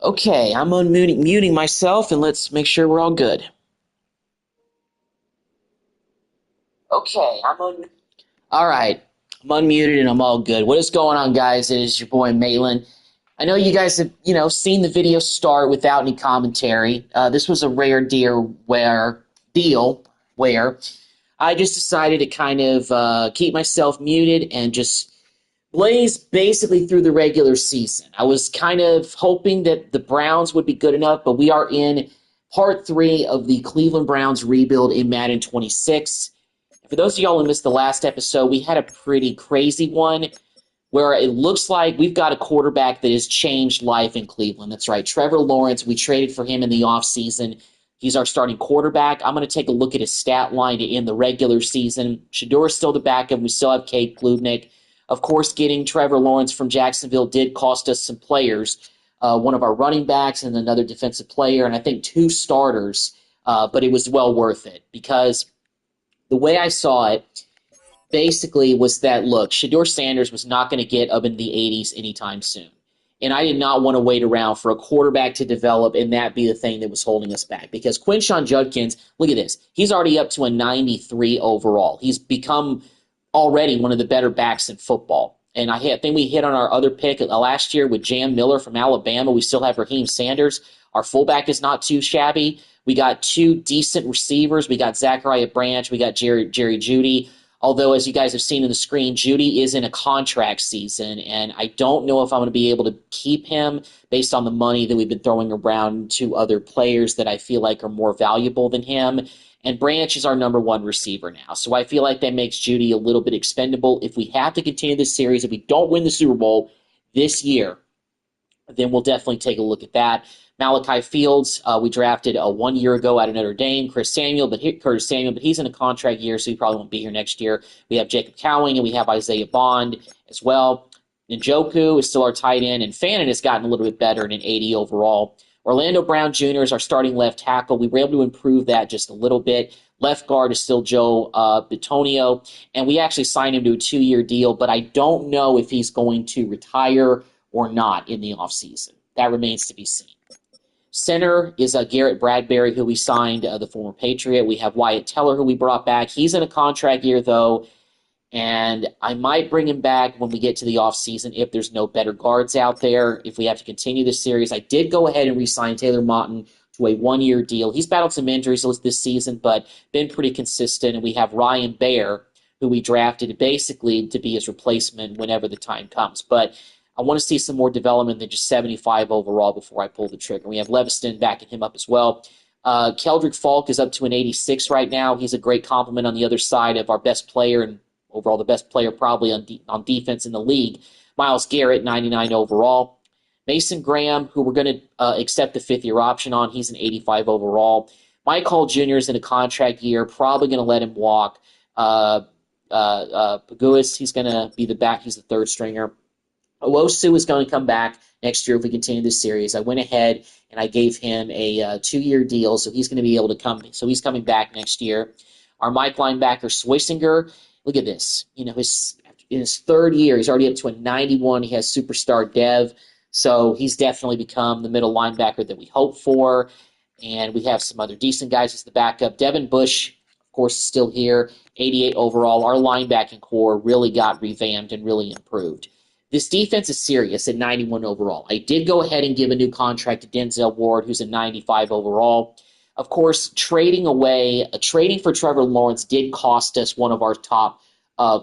Okay, I'm muting myself and let's make sure we're all good. Okay, All right, I'm unmuted and I'm all good. What is going on, guys? It is your boy Malin. I know you guys have, seen the video start without any commentary. This was a rare deal where I just decided to kind of keep myself muted and just blaze basically through the regular season. I was kind of hoping that the Browns would be good enough, but we are in part three of the Cleveland Browns rebuild in Madden 26. For those of y'all who missed the last episode, we had a pretty crazy one where it looks like we've got a quarterback that has changed life in Cleveland. That's right, Trevor Lawrence. We traded for him in the offseason. He's our starting quarterback. I'm going to take a look at his stat line in the regular season. Shador is still the backup. We still have Kate Klubnik. Of course, getting Trevor Lawrence from Jacksonville did cost us some players. One of our running backs and another defensive player, and I think two starters. But it was well worth it because the way I saw it basically was that, look, Shador Sanders was not going to get up in the 80s anytime soon. And I did not want to wait around for a quarterback to develop and that be the thing that was holding us back. Because Quinshon Judkins, look at this. He's already up to a 93 overall. He's become already one of the better backs in football. And I think we hit on our other pick last year with Jam Miller from Alabama. We still have Raheem Sanders. Our fullback is not too shabby. We got two decent receivers. We got Zachariah Branch. We got Jerry Jeudy. Although, as you guys have seen in the screen, Jeudy is in a contract season, and I don't know if I'm going to be able to keep him based on the money that we've been throwing around to other players that I feel like are more valuable than him. And Branch is our number one receiver now. So I feel like that makes Jeudy a little bit expendable. If we have to continue this series, if we don't win the Super Bowl this year, then we'll definitely take a look at that. Malachi Fields, we drafted 1 year ago out of Notre Dame. Curtis Samuel, but he's in a contract year, so he probably won't be here next year. We have Jacob Cowing, and we have Isaiah Bond as well. Njoku is still our tight end, and Fannin has gotten a little bit better in an 80 overall. Orlando Brown Jr. is our starting left tackle. We were able to improve that just a little bit. Left guard is still Joe Bitonio, and we actually signed him to a 2-year deal, but I don't know if he's going to retire or not in the offseason. That remains to be seen. Center is Garrett Bradbury, who we signed, the former Patriot. We have Wyatt Teller, who we brought back. He's in a contract year, though, and I might bring him back when we get to the offseason if there's no better guards out there, if we have to continue this series. I did go ahead and re-sign Taylor Motton to a 1-year deal. He's battled some injuries this season, but been pretty consistent. And we have Ryan Baer, who we drafted basically to be his replacement whenever the time comes. But I want to see some more development than just 75 overall before I pull the trigger. We have Leviston backing him up as well. Keldrick Falk is up to an 86 right now. He's a great compliment on the other side of our best player and overall the best player probably on defense in the league. Myles Garrett, 99 overall. Mason Graham, who we're going to accept the 5th-year option on, he's an 85 overall. Mike Hall Jr. is in a contract year, probably going to let him walk. Paguis, he's going to be the back. He's the third stringer. Owosu is going to come back next year if we continue this series. I went ahead and I gave him a 2-year deal, so he's going to be able to come. So he's coming back next year. Our Mike linebacker, Swisinger, look at this. In his 3rd year, he's already up to a 91. He has superstar dev, so he's definitely become the middle linebacker that we hope for. And we have some other decent guys as the backup. Devin Bush, of course, is still here, 88 overall. Our linebacking core really got revamped and really improved. This defense is serious at 91 overall. I did go ahead and give a new contract to Denzel Ward, who's a 95 overall. Of course, trading for Trevor Lawrence did cost us one of our top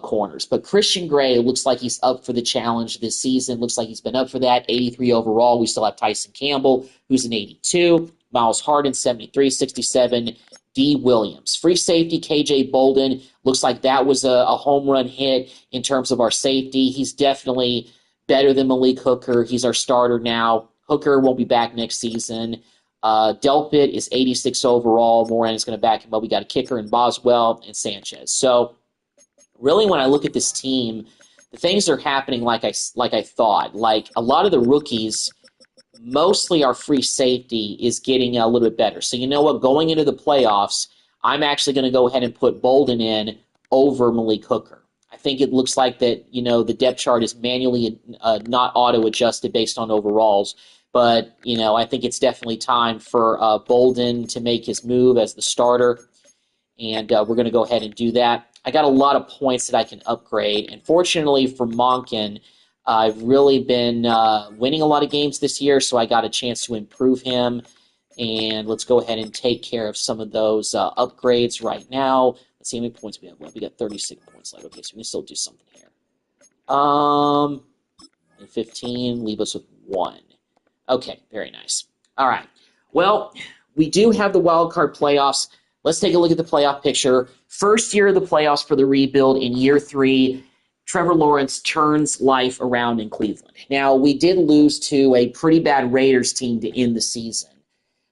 corners. But Christian Gray looks like he's up for the challenge this season. Looks like he's been up for that, 83 overall. We still have Tyson Campbell, who's an 82. Miles Harden, 73, 67. D. Williams. Free safety, KJ Bolden. Looks like that was a home run hit in terms of our safety. He's definitely better than Malik Hooker. He's our starter now. Hooker won't be back next season. Delpit is 86 overall. Moran is going to back him up. We got a kicker in Boswell and Sanchez. So really when I look at this team, the things are happening like I thought. Like a lot of the rookies, mostly our free safety is getting a little bit better. So you know what? Going into the playoffs, I'm actually going to go ahead and put Bolden in over Malik Hooker. I think it looks like that, the depth chart is manually not auto-adjusted based on overalls. But, you know, I think it's definitely time for Bolden to make his move as the starter. And we're going to go ahead and do that. I got a lot of points that I can upgrade. And fortunately for Monken, I've really been winning a lot of games this year, so I got a chance to improve him. And let's go ahead and take care of some of those upgrades right now. Let's see how many points we have. Well, we got 36 points left. Okay, so we can still do something here. 15, leave us with 1. Okay, very nice. All right. Well, we do have the wild card playoffs. Let's take a look at the playoff picture. First year of the playoffs for the rebuild. In year 3, Trevor Lawrence turns life around in Cleveland. Now, we did lose to a pretty bad Raiders team to end the season.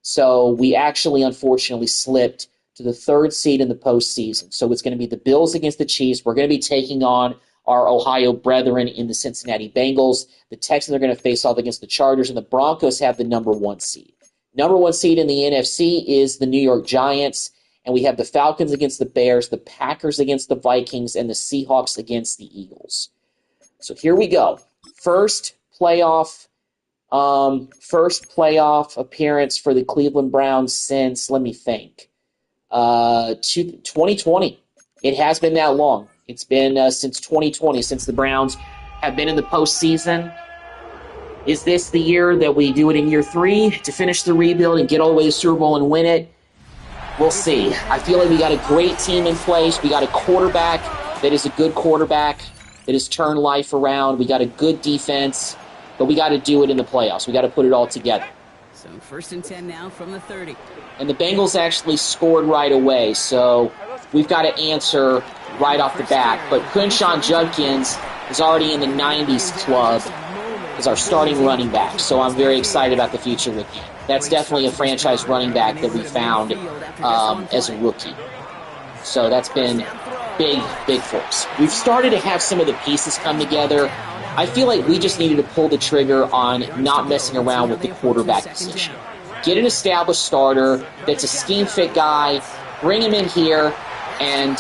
So we actually, unfortunately, slipped to the 3rd seed in the postseason. So it's going to be the Bills against the Chiefs. We're going to be taking on our Ohio brethren in the Cincinnati Bengals. The Texans are going to face off against the Chargers, and the Broncos have the number 1 seed. Number 1 seed in the NFC is the New York Giants, and we have the Falcons against the Bears, the Packers against the Vikings, and the Seahawks against the Eagles. So here we go. First playoff appearance for the Cleveland Browns since, let me think, 2020. It has been that long. It's been since 2020, since the Browns have been in the postseason. Is this the year that we do it in year 3 to finish the rebuild and get all the way to the Super Bowl and win it? We'll see. I feel like we got a great team in place. We got a quarterback that is a good quarterback that has turned life around. We got a good defense, but we got to do it in the playoffs. We got to put it all together. So 1st and 10 now from the 30. And the Bengals actually scored right away, so we've got to answer right off the bat. But Quinshon Judkins is already in the 90s club as our starting running back, so I'm very excited about the future with him. That's definitely a franchise running back that we found as a rookie. So that's been big for us. We've started to have some of the pieces come together. I feel like we just needed to pull the trigger on not messing around with the quarterback position. Get an established starter that's a scheme-fit guy, bring him in here, and,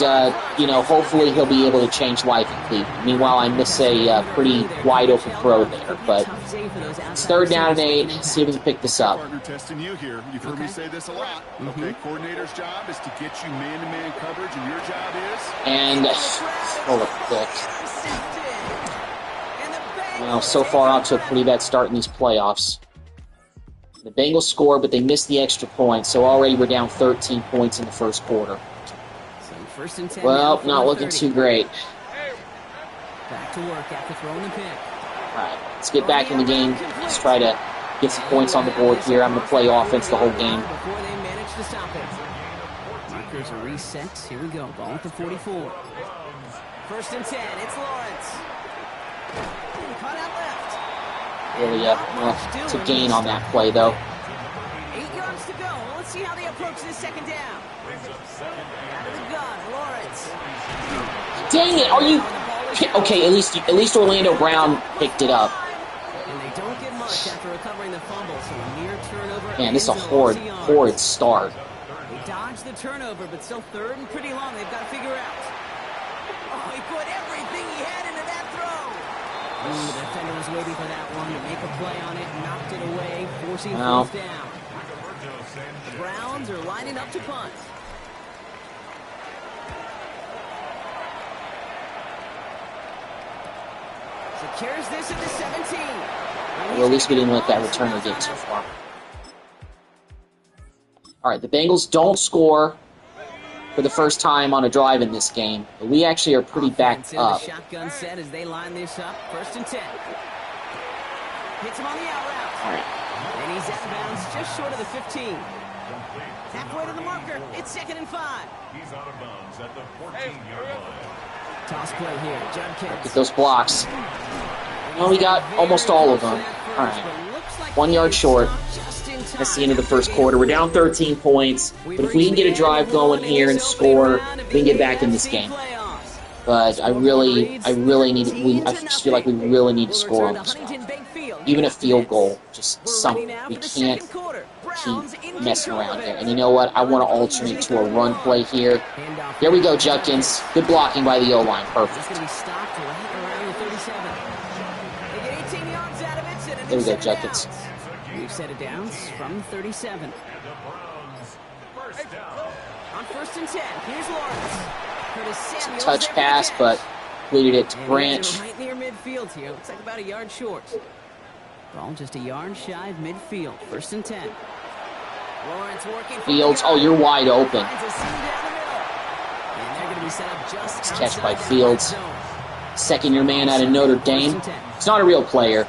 hopefully he'll be able to change life in Cleveland. Meanwhile, I miss a pretty wide-open throw there, but it's 3rd down and 8. See if we can pick this up. Partner testing you here. You've heard me say this a lot. Okay, coordinator's job is to get you man-to-man coverage, and your job is... And, hold up quick. Well, so far out to a pretty bad start in these playoffs. The Bengals score, but they missed the extra point, so already we're down 13 points in the first quarter. So 1st and 10. Well, not looking too great. Back to work after throwing the pick. All right, let's get back in the game. Let's try to get some points on the board here. I'm going to play offense the whole game. Before they manage to stop it. Markers are reset. Here we go. Ball at the 44. 1st and 10. It's Lawrence. Cut out left. Really, it's a gain on that play, though. 8 yards to go. Well, let's see how they approach this 2nd down. Out of the gun, Lawrence. Dang it! Are you... Okay, at least Orlando Brown picked it up. And they don't get much after recovering the fumble, so a near turnover. Man, this is a horrid start. They dodged the turnover, but still 3rd and pretty long. They've got to figure out. Oh, he put everything he had into that throw. The defender was waiting for that one to make a play on it, knocked it away, forcing 4th down. The Browns are lining up to punt. Secures this at the 17. Well, at least we didn't let that returner get too far. All right, the Bengals don't score for the first time on a drive in this game, but we actually are pretty backed up. The shotgun set as they line this up. 1st and 10. Hits him on the out route. All right. And he's out of bounds just short of the 15. Halfway to the marker. It's 2nd and 5. He's out of bounds at the 14-yard line. Toss play here. Judkins. Get those blocks. Well, we got almost all of them. All right. 1 yard short. That's the end of the first quarter. We're down 13 points, but if we can get a drive going here and score, we can get back in this game. But I just feel like we really need to score on this one. Even a field goal, just something. We can't keep messing around here. And you know what? I want to alternate to a run play here. There we go, Judkins. Good blocking by the O-line. Perfect. There we go, Judkins. We've set it down from 37. On 1st and 10, here's Lawrence. Touch pass, but completed it to Branch. Right near midfield here. Looks like about a yard short. Ball just a yard shy of midfield. 1st and 10. Lawrence working. Fields, oh, you're wide open. And they're going to be set up just Nice catch by Fields. Second-year man out of Notre Dame. He's not a real player.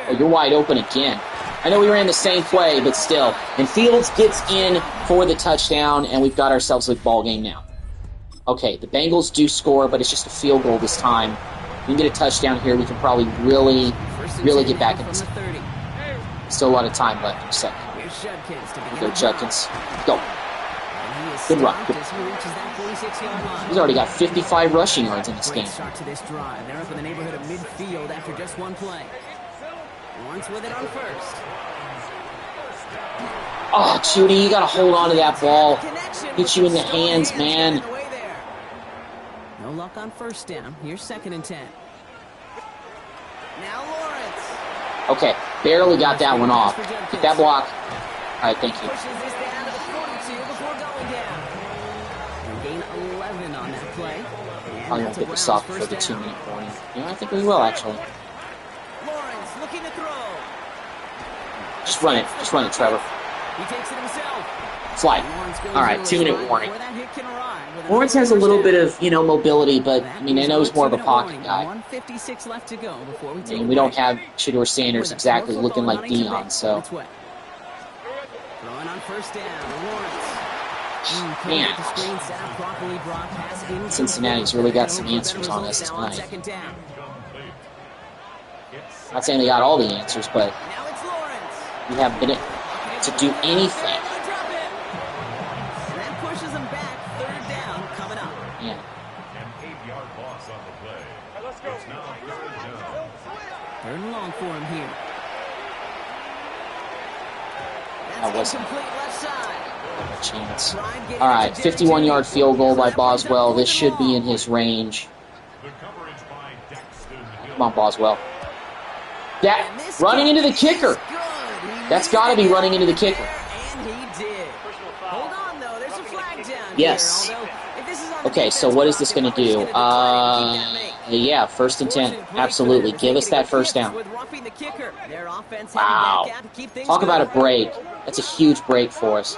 Oh, you're wide open again. I know we ran the same play, but still. And Fields gets in for the touchdown, and we've got ourselves a ball game now. Okay, the Bengals do score, but it's just a field goal this time. If we can get a touchdown here, we can probably really get back in this. Still a lot of time left in a second. Go, Judkins. Go. Good run. Good. He's already got 55 rushing yards in this game. Start to this drive. They're up in the neighborhood of midfield after just one play. Lawrence with it on 1st. Oh, Judy, you got to hold on to that ball. Get you in the hands, man. No luck on 1st down. Here's 2nd and 10. Now Lawrence. Okay, barely got that one off. Get that block. All right, thank you. Pushes this down to the 42 before going down. And gain 11 on that play. Probably won't get this off for the 2-minute warning. Yeah, I think we will, actually. Lawrence looking to throw. Just run it, Trevor. He takes it himself. Fly. All right, 2-minute warning. Lawrence has a little bit of, mobility, but, I mean, I know he's more of a pocket guy. 1:56 left to go before we I mean, we don't have Shedeur Sanders exactly looking like Dion, so. Throwing on 1st down, Lawrence. Man, Cincinnati's really got some answers on us tonight. Not saying they got all the answers, but we haven't been able to do anything. That pushes him back. 3rd down coming up. Yeah. An 8-yard loss on the play. It's now 3rd down. 3rd and long for him here. That wasn't complete left side. a chance. All right, 51-yard field goal by Boswell. This should be in his range. Come on, Boswell. That running into the kicker. That's got to be running into the kicker. And he did. Hold on, though. There's a flag down Yes. here. Okay, so what is this going to do? Yeah, 1st and 10. Absolutely. Give us that 1st down. Wow. Talk about a break. That's a huge break for us.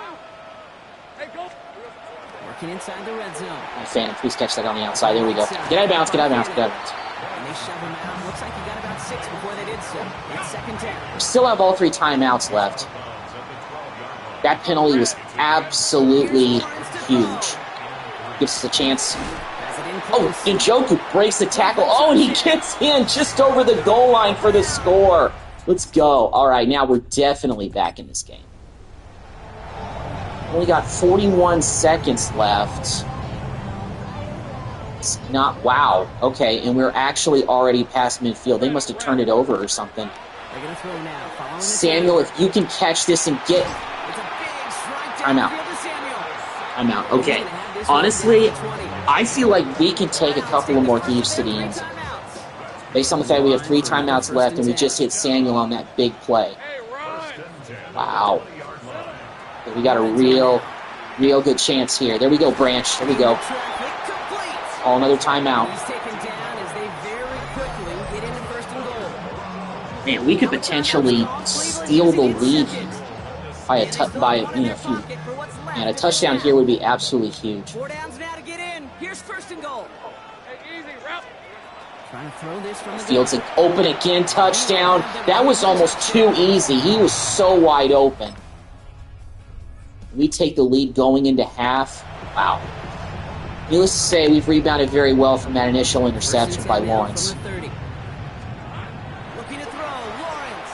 Working inside the red zone. Phantom, please catch that on the outside. There we go. Get out of bounds, get out of bounds, get out of bounds. And they shove him out. Looks like he got about 6 before they did so. It's 2nd down. We still have all 3 timeouts left. That penalty was absolutely huge. Gives us a chance. Oh, Njoku breaks the tackle. Oh, and he gets in just over the goal line for the score. Let's go. All right, now we're definitely back in this game. Only got 41 seconds left. It's not, wow. Okay, and we're actually already past midfield. They must have turned it over or something. They're going to throw now. Samuel, if you can catch this and get... Timeout. Timeout. Okay. Honestly, I feel like we can take a couple of more thieves to the end zone. Based on the fact we have 3 timeouts left and we just hit Samuel on that big play. Wow. We got a real good chance here. There we go, Branch. There we go. Oh, another timeout. Man, we could potentially steal the lead by a few. And a touchdown here would be absolutely huge. 4 downs now to get in. Here's 1st and goal. Trying to throw this from the Fields open again, touchdown. That was almost too easy. He was so wide open. We take the lead going into half. Wow. Needless to say, we've rebounded very well from that initial interception by Lawrence. Looking to throw, Lawrence.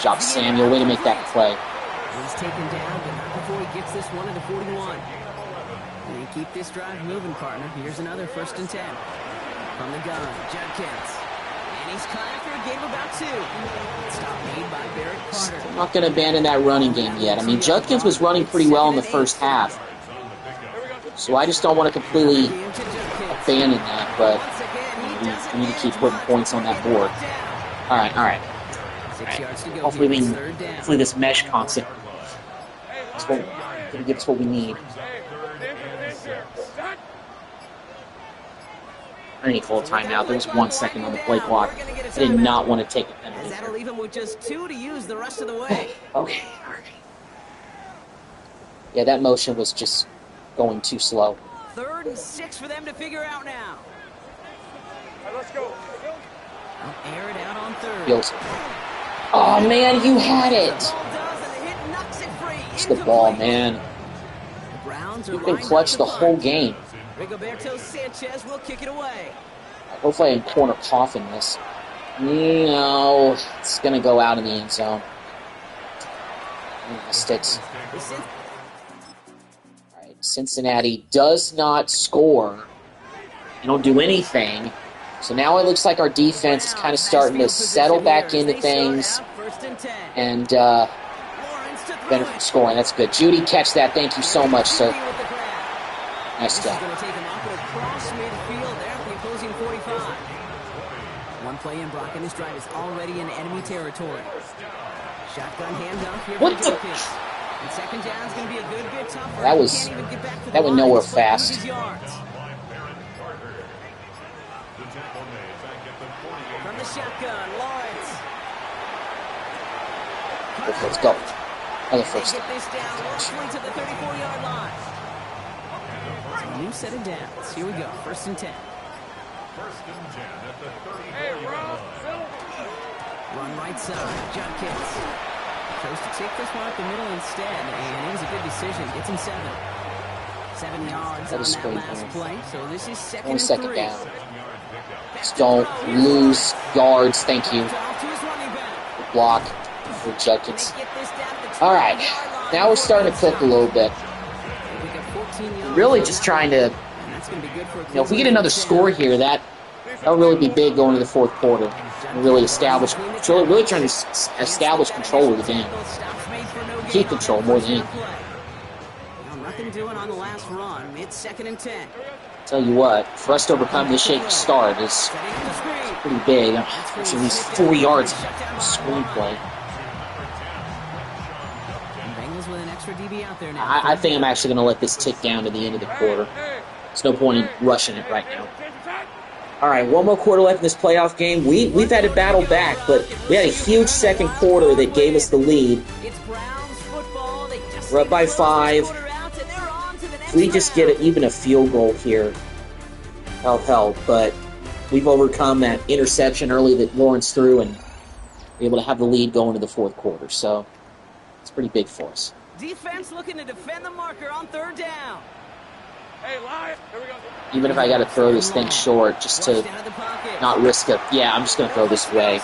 Job Samuel, way to make that play. He's taken down, but not before he gets this one at the 41. And they keep this drive moving, partner. Here's another 1st and 10. From the gun, Judkins. And he's caught after a gain of about 2. Stop made by Barrett Carter. I'm not going to abandon that running game yet. I mean, Judkins was running pretty well in the first half. So I just don't want to completely abandon that, but We need to keep putting points on that board. All right, all right. 6 yards to go. Hopefully, Third hopefully down. this mesh concept is going to give us what we need. I need to call a timeout. There was 1 second on the play clock. I did not want to take a penalty. That'll leave him with just 2 to use the rest of the way. Okay, all right. Yeah, that motion was just going too slow. 3rd and 6 for them to figure out now. Let's go. I'll air it out on 3rd. Fields. Oh, man, you had it. It's the ball, man. You've been clutch the whole game. Rigoberto Sanchez will kick it away. Hopefully I can corner coffin this. No, it's going to go out in the end zone. Sticks. All right, Cincinnati does not score. They don't do anything. So now it looks like our defense is kind of starting to settle back into things and benefit from scoring. That's good. Judy, catch that. Thank you so much, sir. Nice job. One play in, Brock, and this drive is already in enemy territory. Shotgun handoff here. What the? And second down is going to be a good bit tougher. That went nowhere fast. From the shotgun, Lawrence. Let's go. Another first. Get this down roughly to the 34-yard line. So new set of downs. Here we go. 1st and 10. 1st and 10 at the 34-yard line. Run right side. John Kitts. Chose to take this one up the middle instead, and it was a good decision. Gets him 7. 7 yards on that last play. So this is second and 3. Down. Just don't lose yards. Thank you. Good block for Judkins. All right. Now we're starting to click a little bit. Really just trying to, if we get another score here, that'll really be big going to the 4th quarter. And really really trying to establish control of the game. Keep control more than anything. Nothing doing on the last run. It's 2nd and 10. Tell you what, for us to overcome this shaky start is pretty big. There's at least 4 yards screenplay. I think I'm actually going to let this tick down to the end of the quarter. There's no point in rushing it right now. All right, 1 more quarter left in this playoff game. We've had to battle back, but we had a huge second quarter that gave us the lead. We're up by 5. If we just get even a field goal here, that'll help. But we've overcome that interception early that Lawrence threw and be able to have the lead going to the 4th quarter. So it's pretty big for us. Defense looking to defend the marker on 3rd down. Hey, live. Here we go. Even if I got to throw this thing short just to not risk it. Yeah, I'm just going to throw this away.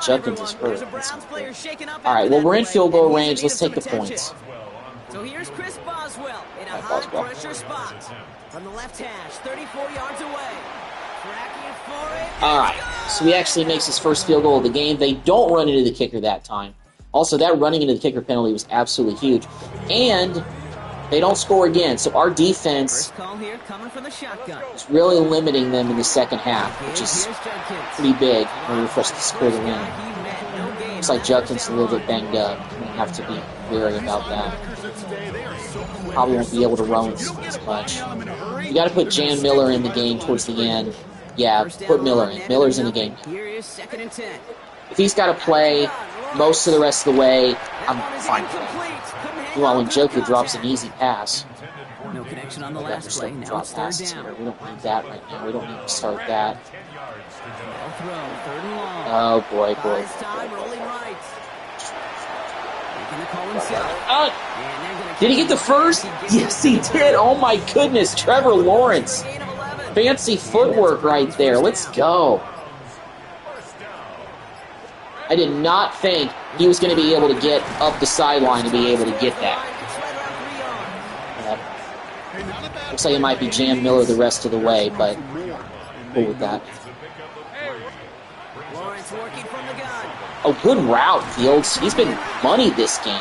Judkins is hurt. All right, well, we're in field goal range. Let's take the points. So here's Chris Boswell in a high-pressure spot. From the left hash, 34 yards away. Tracking for it. All right, so he actually makes his first field goal of the game. They don't run into the kicker that time. Also, that running into the kicker penalty was absolutely huge. And they don't score again, so our defense is really limiting them in the second half, which is pretty big in order for us to score the win. Looks like Judkins a little bit banged up. We're going to have to be wary about that. Probably won't be able to run as much. You got to put Jan Miller in the game towards the end. Yeah, put Miller in. Miller's in the game. If he's got to play most of the rest of the way, I'm fine with that. Meanwhile, when Joker drops an easy pass, no connection on the last play. Now drop it's 3rd passes down. here. We don't need that right now. We don't need to start that. Throw, 3rd and long. Oh boy, boy. This time, rolling right. Making the call himself. Did he get the first? Yes, he did. Oh my goodness, Trevor Lawrence. Fancy footwork right there. Let's go. I did not think he was going to be able to get up the sideline to be able to get that. Looks like it might be Jan Miller the rest of the way, but cool with that. Oh, good route, Fields. He's been money this game.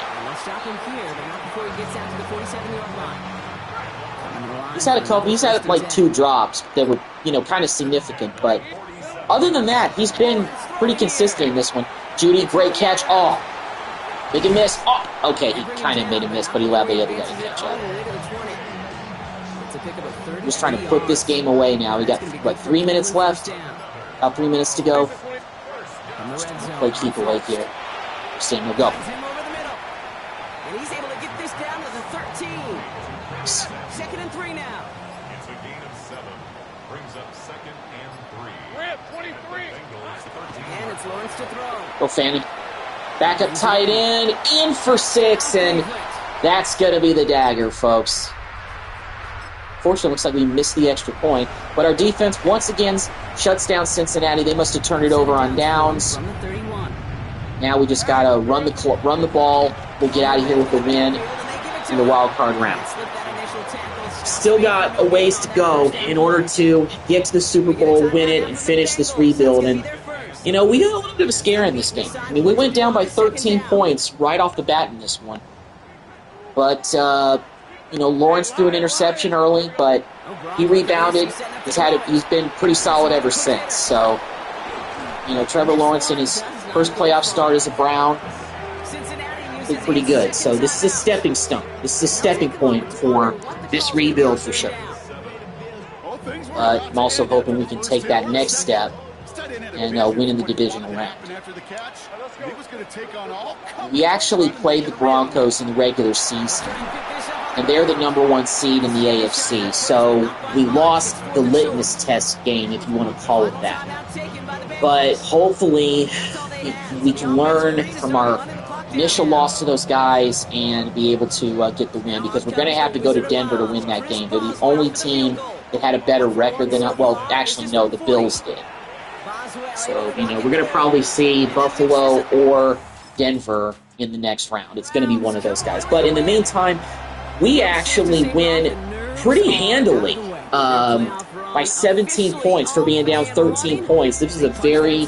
He's had like 2 drops that were kind of significant. But other than that, he's been pretty consistent in this one. Judy, great catch. Oh, big miss. Oh, okay, he kind of made a miss, but he allowed the other guy to catch up. Just trying to put this game away now. We got, 3 minutes left? About 3 minutes to go. Just play keep away here. Sam will go. And he's able to get this down to the 13. Second and 3 now. It's a gain of 7. Brings up second and 3. We're at 23. And it's Lawrence to throw. Go Fanning. Back up tight end. In for 6, and that's going to be the dagger, folks. Fortunately, it looks like we missed the extra point. But our defense, once again, shuts down Cincinnati. They must have turned it over on downs. From the 31. Now we just got to run the ball. We'll get out of here with the win in the wild card round. Still got a ways to go in order to get to the Super Bowl, win it, and finish this rebuild. And, we got a little bit of a scare in this game. I mean, we went down by 13 points right off the bat in this one. But, Lawrence threw an interception early, but he rebounded. He's been pretty solid ever since. So, Trevor Lawrence in his first playoff start as a Brown did pretty good. So this is a stepping stone. This is a stepping point for this rebuild for sure. But I'm also hoping we can take that next step and win in the divisional round. We actually played the Broncos in the regular season, and they're the #1 seed in the AFC. So we lost the litmus test game, if you want to call it that. But hopefully we can learn from our initial loss to those guys and be able to get the win, because we're going to have to go to Denver to win that game. They're the only team that had a better record than us. Well, actually, no, the Bills did. So, we're going to probably see Buffalo or Denver in the next round. It's going to be one of those guys. But in the meantime, we actually win pretty handily by 17 points for being down 13 points. This is a very,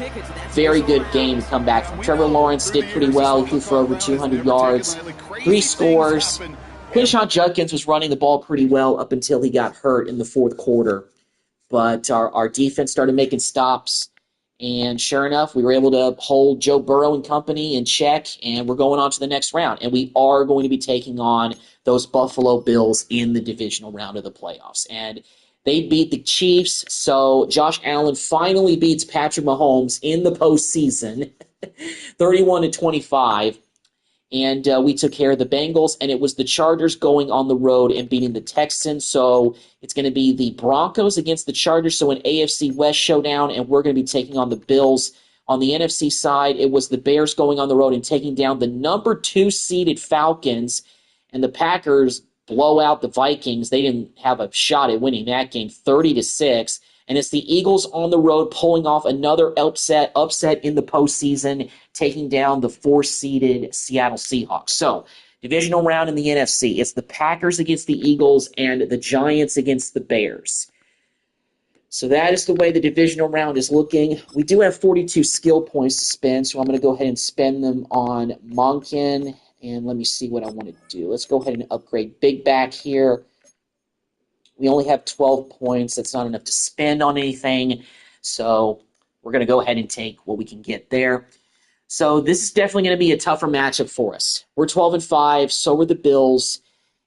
very good game to come back from. Trevor Lawrence did pretty well. He threw for over 200 yards, 3 scores. Quinshon Judkins was running the ball pretty well up until he got hurt in the fourth quarter. But our defense started making stops. And sure enough, we were able to hold Joe Burrow and company in check, and we're going on to the next round. And we are going to be taking on those Buffalo Bills in the divisional round of the playoffs. And they beat the Chiefs, so Josh Allen finally beats Patrick Mahomes in the postseason, 31-25. And we took care of the Bengals, and it was the Chargers going on the road and beating the Texans. So it's going to be the Broncos against the Chargers, so an AFC West showdown, and we're going to be taking on the Bills. On the NFC side, it was the Bears going on the road and taking down the #2 seeded Falcons, and the Packers blow out the Vikings. They didn't have a shot at winning that game, 30-6. And it's the Eagles on the road pulling off another upset in the postseason, taking down the 4-seeded Seattle Seahawks. So, divisional round in the NFC. It's the Packers against the Eagles and the Giants against the Bears. So that is the way the divisional round is looking. We do have 42 skill points to spend, so I'm going to go ahead and spend them on Monken. And let me see what I want to do. Let's go ahead and upgrade Big Back here. We only have 12 points. That's not enough to spend on anything. So we're going to go ahead and take what we can get there. So this is definitely going to be a tougher matchup for us. We're 12-5, so are the Bills.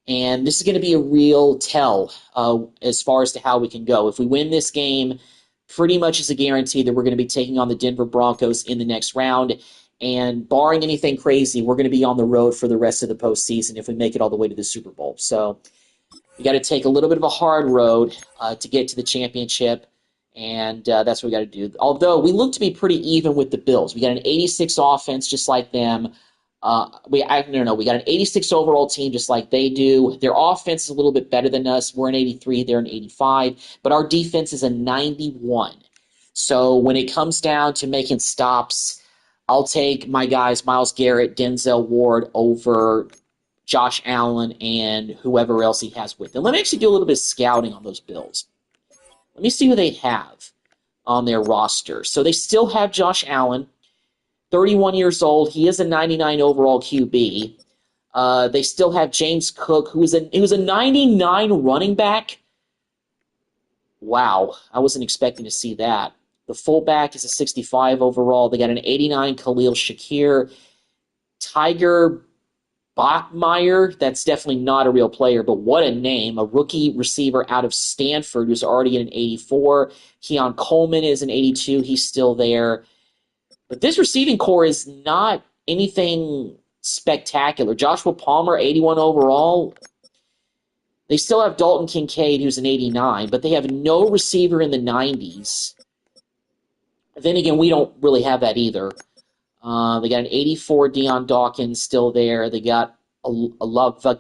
And this is going to be a real tell as far as to how we can go. If we win this game, pretty much is a guarantee that we're going to be taking on the Denver Broncos in the next round. And barring anything crazy, we're going to be on the road for the rest of the postseason if we make it all the way to the Super Bowl. So we got to take a little bit of a hard road to get to the championship, and that's what we got to do. Although we look to be pretty even with the Bills. We got an 86 offense just like them. We got an 86 overall team just like they do. Their offense is a little bit better than us. We're an 83, they're an 85, but our defense is a 91. So when it comes down to making stops, I'll take my guys, Myles Garrett, Denzel Ward, over Josh Allen and whoever else he has with him. Let me actually do a little bit of scouting on those Bills. Let me see who they have on their roster. So they still have Josh Allen, 31 years old. He is a 99 overall QB. They still have James Cook, who was a 99 running back. Wow, I wasn't expecting to see that. The fullback is a 65 overall. They got an 89 Khalil Shakir. Tiger Bachmeyer, that's definitely not a real player, but what a name. A rookie receiver out of Stanford who's already at an 84. Keon Coleman is an 82. He's still there. But this receiving core is not anything spectacular. Joshua Palmer, 81 overall. They still have Dalton Kincaid, who's an 89, but they have no receiver in the 90s. Then again, we don't really have that either. They got an 84 Deion Dawkins still there. They got a Luane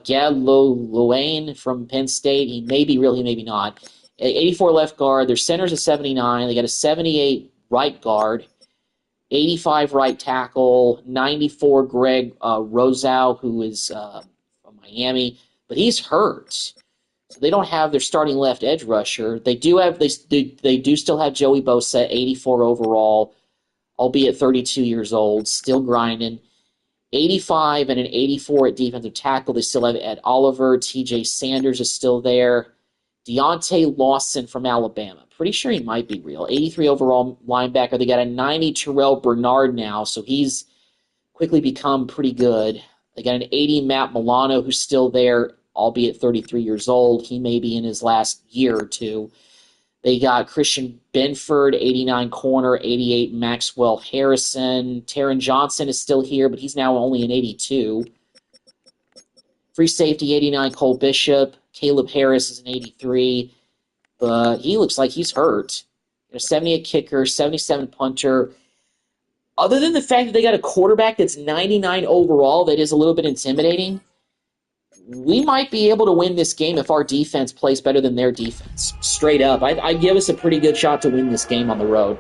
from Penn State. He may be real, he may be not. 84 left guard. Their center's a 79. They got a 78 right guard. 85 right tackle. 94 Greg Rozow, who is from Miami. But he's hurt. So they don't have their starting left edge rusher. They do still have Joey Bosa, 84 overall, albeit 32 years old, still grinding. 85 and an 84 at defensive tackle. They still have Ed Oliver. TJ Sanders is still there. Deontay Lawson from Alabama. Pretty sure he might be real. 83 overall linebacker. They got a 90 Terrell Bernard now, so he's quickly become pretty good. They got an 80 Matt Milano, who's still there, albeit 33 years old. He may be in his last year or two. They got Christian Benford, 89 corner, 88 Maxwell Harrison. Taron Johnson is still here, but he's now only an 82. Free safety, 89 Cole Bishop. Caleb Harris is an 83, but he looks like he's hurt. A 78 kicker, 77 punter. Other than the fact that they got a quarterback that's 99 overall, that is a little bit intimidating, we might be able to win this game if our defense plays better than their defense. Straight up. I give us a pretty good shot to win this game on the road.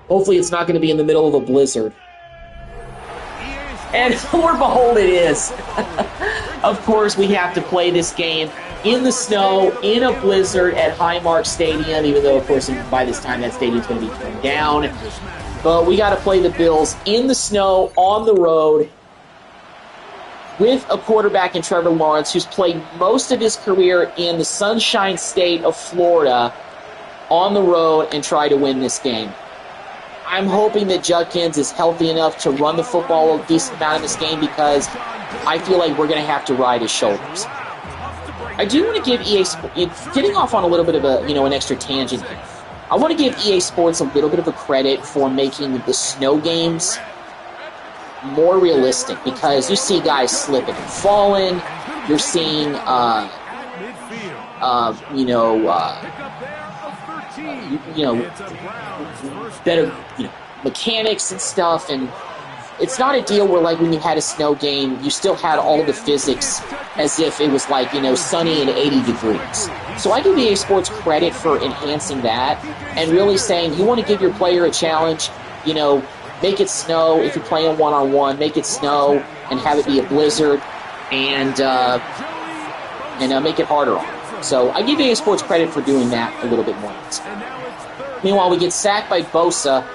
Hopefully it's not going to be in the middle of a blizzard. And lo and behold, it is. Of course, we have to play this game in the snow, in a blizzard at Highmark Stadium, even though, of course, by this time that stadium's going to be torn down. But we got to play the Bills in the snow, on the road, with a quarterback in Trevor Lawrence, who's played most of his career in the Sunshine State of Florida, on the road, and try to win this game. I'm hoping that Judkins is healthy enough to run the football a decent amount in this game, because I feel like we're going to have to ride his shoulders. I do want to give EA Sports, getting off on a little bit of an extra tangent here. I want to give EA Sports a little bit of a credit for making the snow games more realistic, because you see guys slipping and falling. You're seeing, better, mechanics and stuff, and it's not a deal where, like, when you had a snow game, you still had all the physics as if it was, like, sunny and 80 degrees. So I give EA Sports credit for enhancing that and really saying, you want to give your player a challenge, make it snow. If you're playing one-on-one, make it snow and have it be a blizzard, and make it harder on them. So I give EA Sports credit for doing that a little bit more. Meanwhile, we get sacked by Bosa,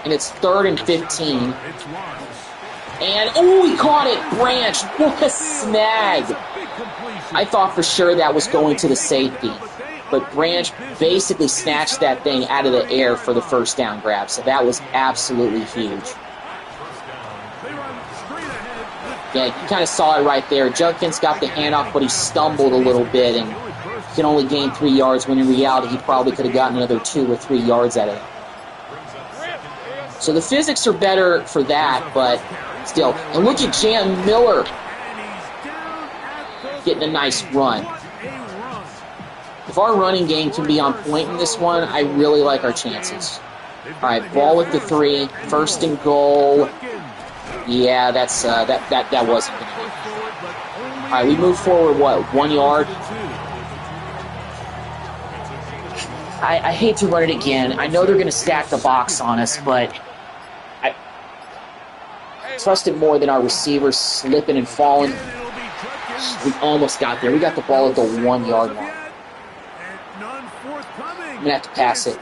and it's 3rd and 15. And, he caught it! Branch, what a snag! I thought for sure that was going to the safety, but Branch basically snatched that thing out of the air for the first down grab, so that was absolutely huge. Yeah, you kind of saw it right there. Judkins got the handoff, but he stumbled a little bit and can only gain 3 yards, when in reality he probably could have gotten another 2 or 3 yards out of it. So the physics are better for that, but still. And look at Jam Miller getting a nice run. If our running game can be on point in this one, I really like our chances. All right, ball at the 3, 1st and goal. Yeah, that's that wasn't going to be. All right, we move forward, 1 yard? I hate to run it again. I know they're going to stack the box on us, but I trust it more than our receivers slipping and falling. We almost got there. We got the ball at the 1 yard line. I'm going to have to pass it.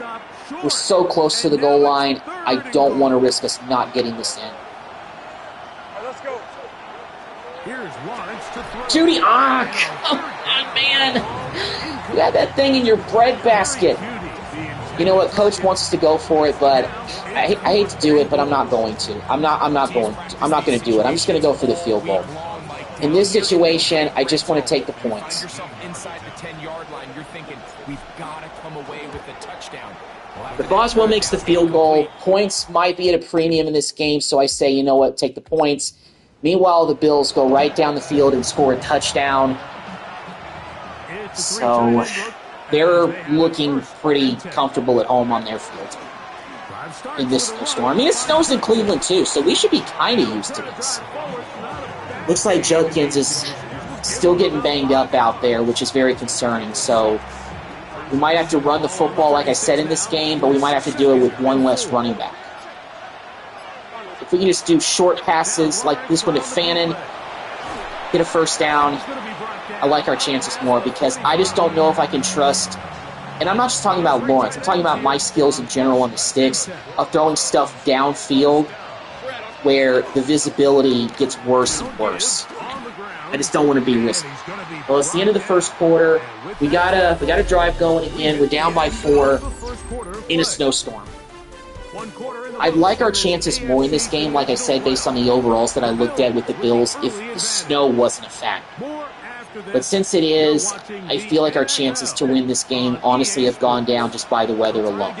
We're so close to the goal line. I don't want to risk us not getting this in. Judy, come on, man. You got that thing in your bread basket. You know what? Coach wants us to go for it, but I hate to do it, but I'm not going to. I'm not going to do it. I'm just going to go for the field goal. In this situation, I just want to take the points. Inside the 10-yard line, you're thinking, we've got to come away with a touchdown. If Boswell makes the field goal, points might be at a premium in this game, so I say, you know what, take the points. Meanwhile, the Bills go right down the field and score a touchdown. So they're looking pretty comfortable at home on their field in this snowstorm. I mean, it snows in Cleveland too, so we should be kind of used to this. Looks like Judkins is still getting banged up out there, which is very concerning. So we might have to run the football, like I said, in this game, but we might have to do it with one less running back. If we can just do short passes like this one to Fannin, get a first down, I like our chances more because I just don't know if I can trust, and I'm not just talking about Lawrence, I'm talking about my skills in general on the sticks of throwing stuff downfield where the visibility gets worse and worse. I just don't want to be risky. Well, it's the end of the first quarter. We got a drive going again. We're down by 4 in a snowstorm. I'd like our chances more in this game, like I said, based on the overalls that I looked at with the Bills, if the snow wasn't a factor. But since it is, I feel like our chances to win this game honestly have gone down just by the weather alone.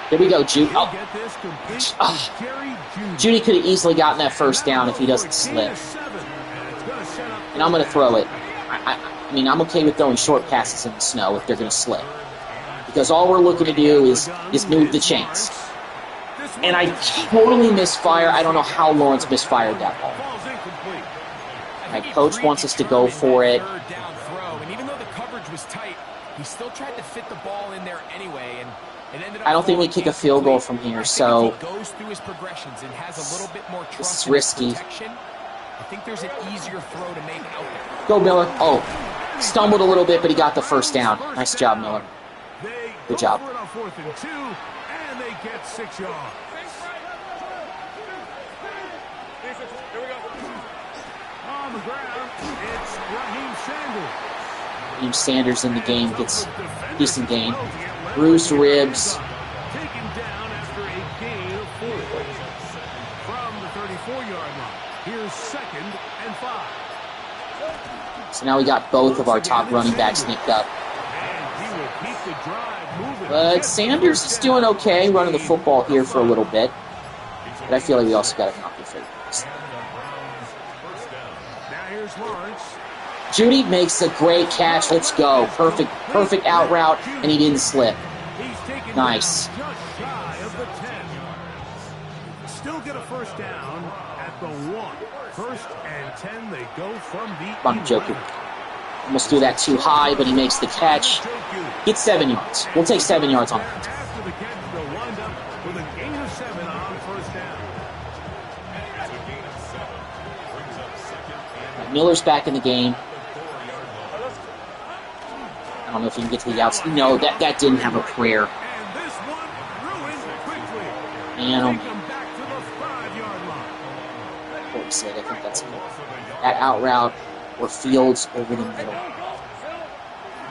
There we go, Judy. Judy could have easily gotten that first down if he doesn't slip. And I'm going to throw it. I mean, I'm okay with throwing short passes in the snow if they're going to slip. Because all we're looking to do is move the chains. And I totally misfire. I don't know how Lawrence misfired that ball. My coach wants us to go for it. And even though the coverage was tight, he still tried to fit the ball in there anyway. And I don't think we kick a field goal from here, so goes through his progressions and has a little bit more trust. This is risky. I think there's an easier throw to make out there. Go, Miller. Oh, stumbled a little bit, but he got the first down. Nice job, Miller. Good job. And they get 6 yards. On the ground, it's Raheem Sanders. Raheem Sanders in the game gets decent gain. Bruised ribs. Taken down after a gain of 4. From the 34-yard line. Here's 2nd and 5. So now we got both of our top running backs nicked up. And he will keep the drive moving. But Sanders is doing okay running the football here for a little bit. But I feel like we also got to knock the field. Now here's Lawrence. Judy makes a great catch. Let's go. Perfect out route, and he didn't slip. Nice. Just shy of the 10. Still get a first down at the 1. 1st and 10. They go from the. Come on, Joker. Almost threw that too high, but he makes the catch. Gets 7 yards. We'll take 7 yards on that. After the catch, they'll wind up with a gain of 7 on first down. Miller's back in the game. I don't know if he can get to the outside. No, that didn't have a prayer. And this one ruined quickly. And Take them back to the 5-yard line. what we said, I think that's it. That out route or Fields over the middle.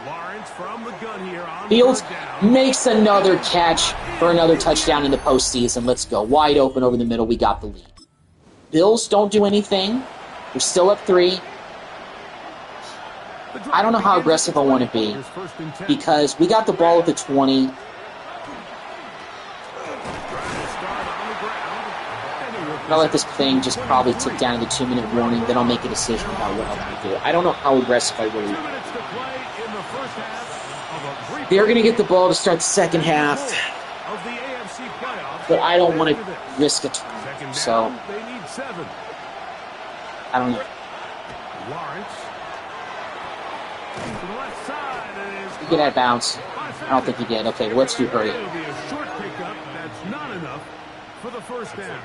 Lawrence from the gun here on Fields third down. makes another catch for another touchdown in the postseason. Let's go. Wide open over the middle. We got the lead. Bills don't do anything. We're still up 3. I don't know how aggressive I want to be because we got the ball at the 20. I'll let this thing just probably tick down to the 2-minute warning. Then I'll make a decision about what I want to do. I don't know how aggressive I really am. They're going to get the ball to start the second half, but I don't want to risk a turnover. So I don't know. He get out of bounds. I don't think he did. Okay, well, let's do hurry. It'll be a short pickup. That's not enough for the first down.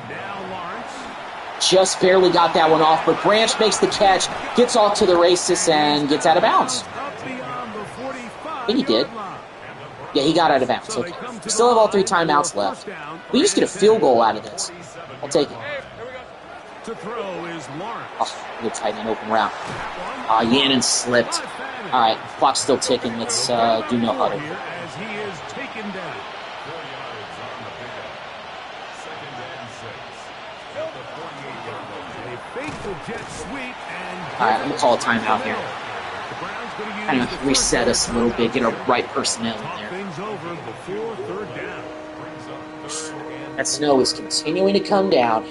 Now Lawrence. Just barely got that one off, but Branch makes the catch, gets off to the races, and gets out of bounds. Up beyond the 45. I think he did. Yeah, he got out of bounds. Okay. We still have all 3 timeouts left. We just get a field goal out of this. I'll take it. To throw is Lawrence. Oh, good tight end open route. Yannon slipped. All right, clock's still ticking. Let's do no huddle. As he is taken down. 4 yards on the pickup. 2nd and 6. At the 48-yard line. They fake the jet sweep and... All right, I'm going to call a timeout here. The Browns going to use Kind of reset us a little bit, get our right personnel in there. things over before 3rd down. Brings up 3rd and That snow is continuing to come down.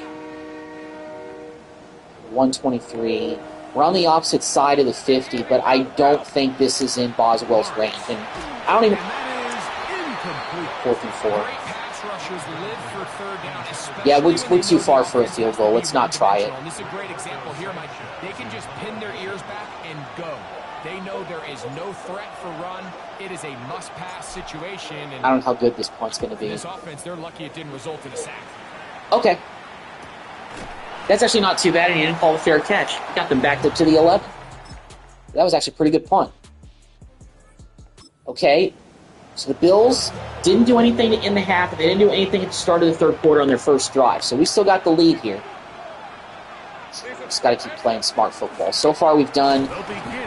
123. We're on the opposite side of the 50, but I don't think this is in Boswell's range. And I don't even... That is incomplete. 4th and 4. Great pass rushers live for 3rd down, especially Yeah, we're when too you far know for a field goal. Let's not try it. And this is a great example here, Mike. They can just pin their ears back and go. They know there is no threat for run. It is a must-pass situation. And I don't know how good this punt's going to be. this offense, they're lucky it didn't result in a sack. Okay. That's actually not too bad, and he didn't call a fair catch. He got them backed up to the 11. That was actually a pretty good punt. Okay, so the Bills didn't do anything in the half, and they didn't do anything at the start of the 3rd quarter on their first drive, so we still got the lead here. Just got to keep playing smart football. So far, we've done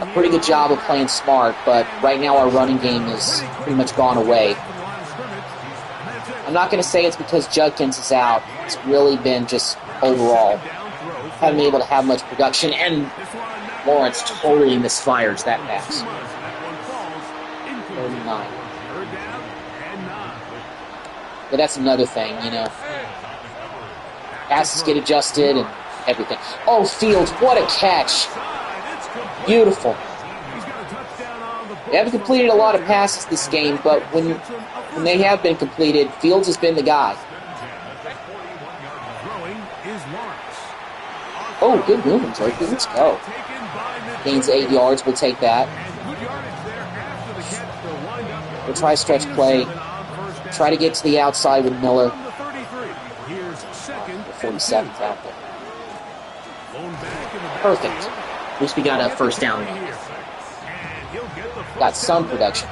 a pretty good job of playing smart, but right now our running game is pretty much gone away. I'm not going to say it's because Judkins is out. It's really been just overall. Haven't been able to have much production, and Lawrence totally misfires that pass. 39. But that's another thing, you know. Passes get adjusted and everything. Oh, Fields, what a catch. Beautiful. They haven't completed a lot of passes this game, but when they have been completed, Fields has been the guy. Oh, good movement, Turkey. Let's go. Gains 8 yards. We'll take that. We'll try stretch play. Try to get to the outside with Miller. 47th out there. Perfect. At least we got a first down. Got some production.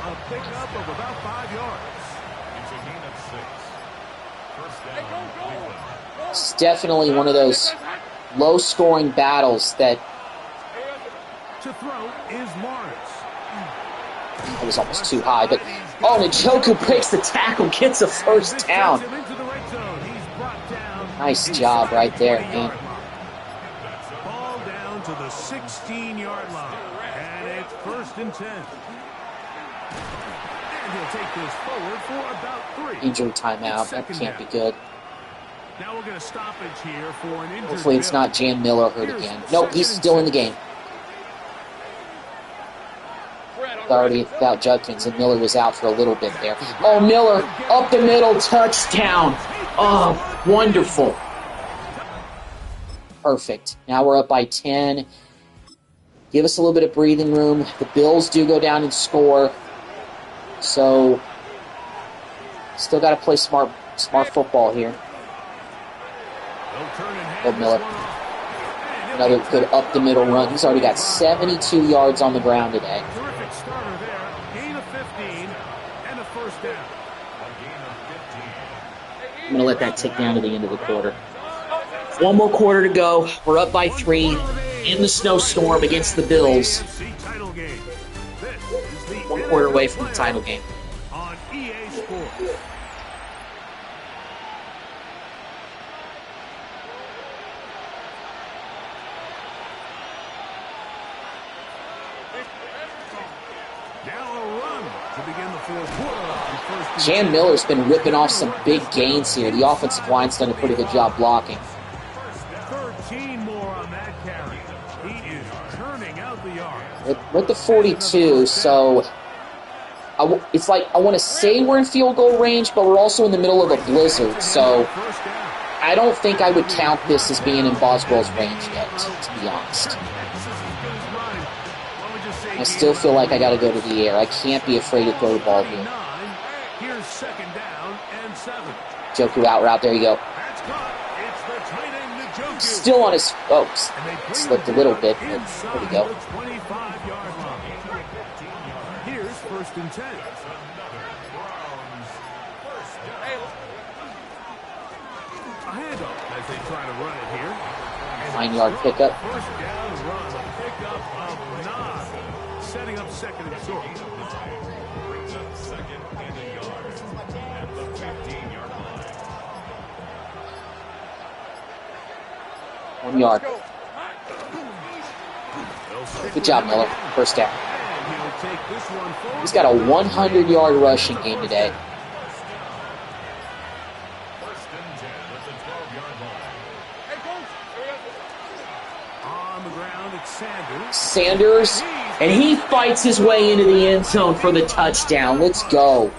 It's definitely one of those low-scoring battles that... To throw is Lawrence. That was almost too high, but... Oh, Njoku breaks the tackle, gets a first down. Nice job right there, man. Ball down to the 16-yard line, and it's 1st and 10. And he'll take this forward for about 3. Injury timeout, that can't be good. Now we're going to stoppage here for an injured. Hopefully it's not Jan Miller hurt again. Nope, he's still in the game. Already without Judkins, and Miller was out for a little bit there. Oh, Miller, up the middle, touchdown. Oh, wonderful. Perfect. Now we're up by 10. Give us a little bit of breathing room. The Bills do go down and score. So, still got to play smart football here. Oh, Miller. Another good up-the-middle run. He's already got 72 yards on the ground today. Terrific starter there. Gain of 15 and a first down. I'm going to let that tick down to the end of the quarter. One more quarter to go. We're up by 3 in the snowstorm against the Bills. 1 quarter away from the title game. On EA Sports. Jan Miller's been ripping off some big gains here. The offensive line's done a pretty good job blocking. 13 more on that carry. He is turning out the yard. We're at the 42, so it's like I want to say we're in field goal range, but we're also in the middle of a blizzard, so I don't think I would count this as being in Boswell's range yet, to be honest. I still feel like I got to go to the air. I can't be afraid to throw the ball here. Here's 2nd down and 7. Joku out route. There you go. Still on his... Oh, slipped a little bit, but there we go. Here's first and 10. A handoff as they try to run it here. 9-yard pickup. First down run, a pickup of 9. Setting up second and short. Brings up second and a yard at the 15-yard line. 1 yard. Good job, Miller. First down. He's got a 100-yard rushing game today. First and 10 at the 12-yard line. On the ground, it's Sanders. Sanders, and he fights his way into the end zone for the touchdown. Let's go.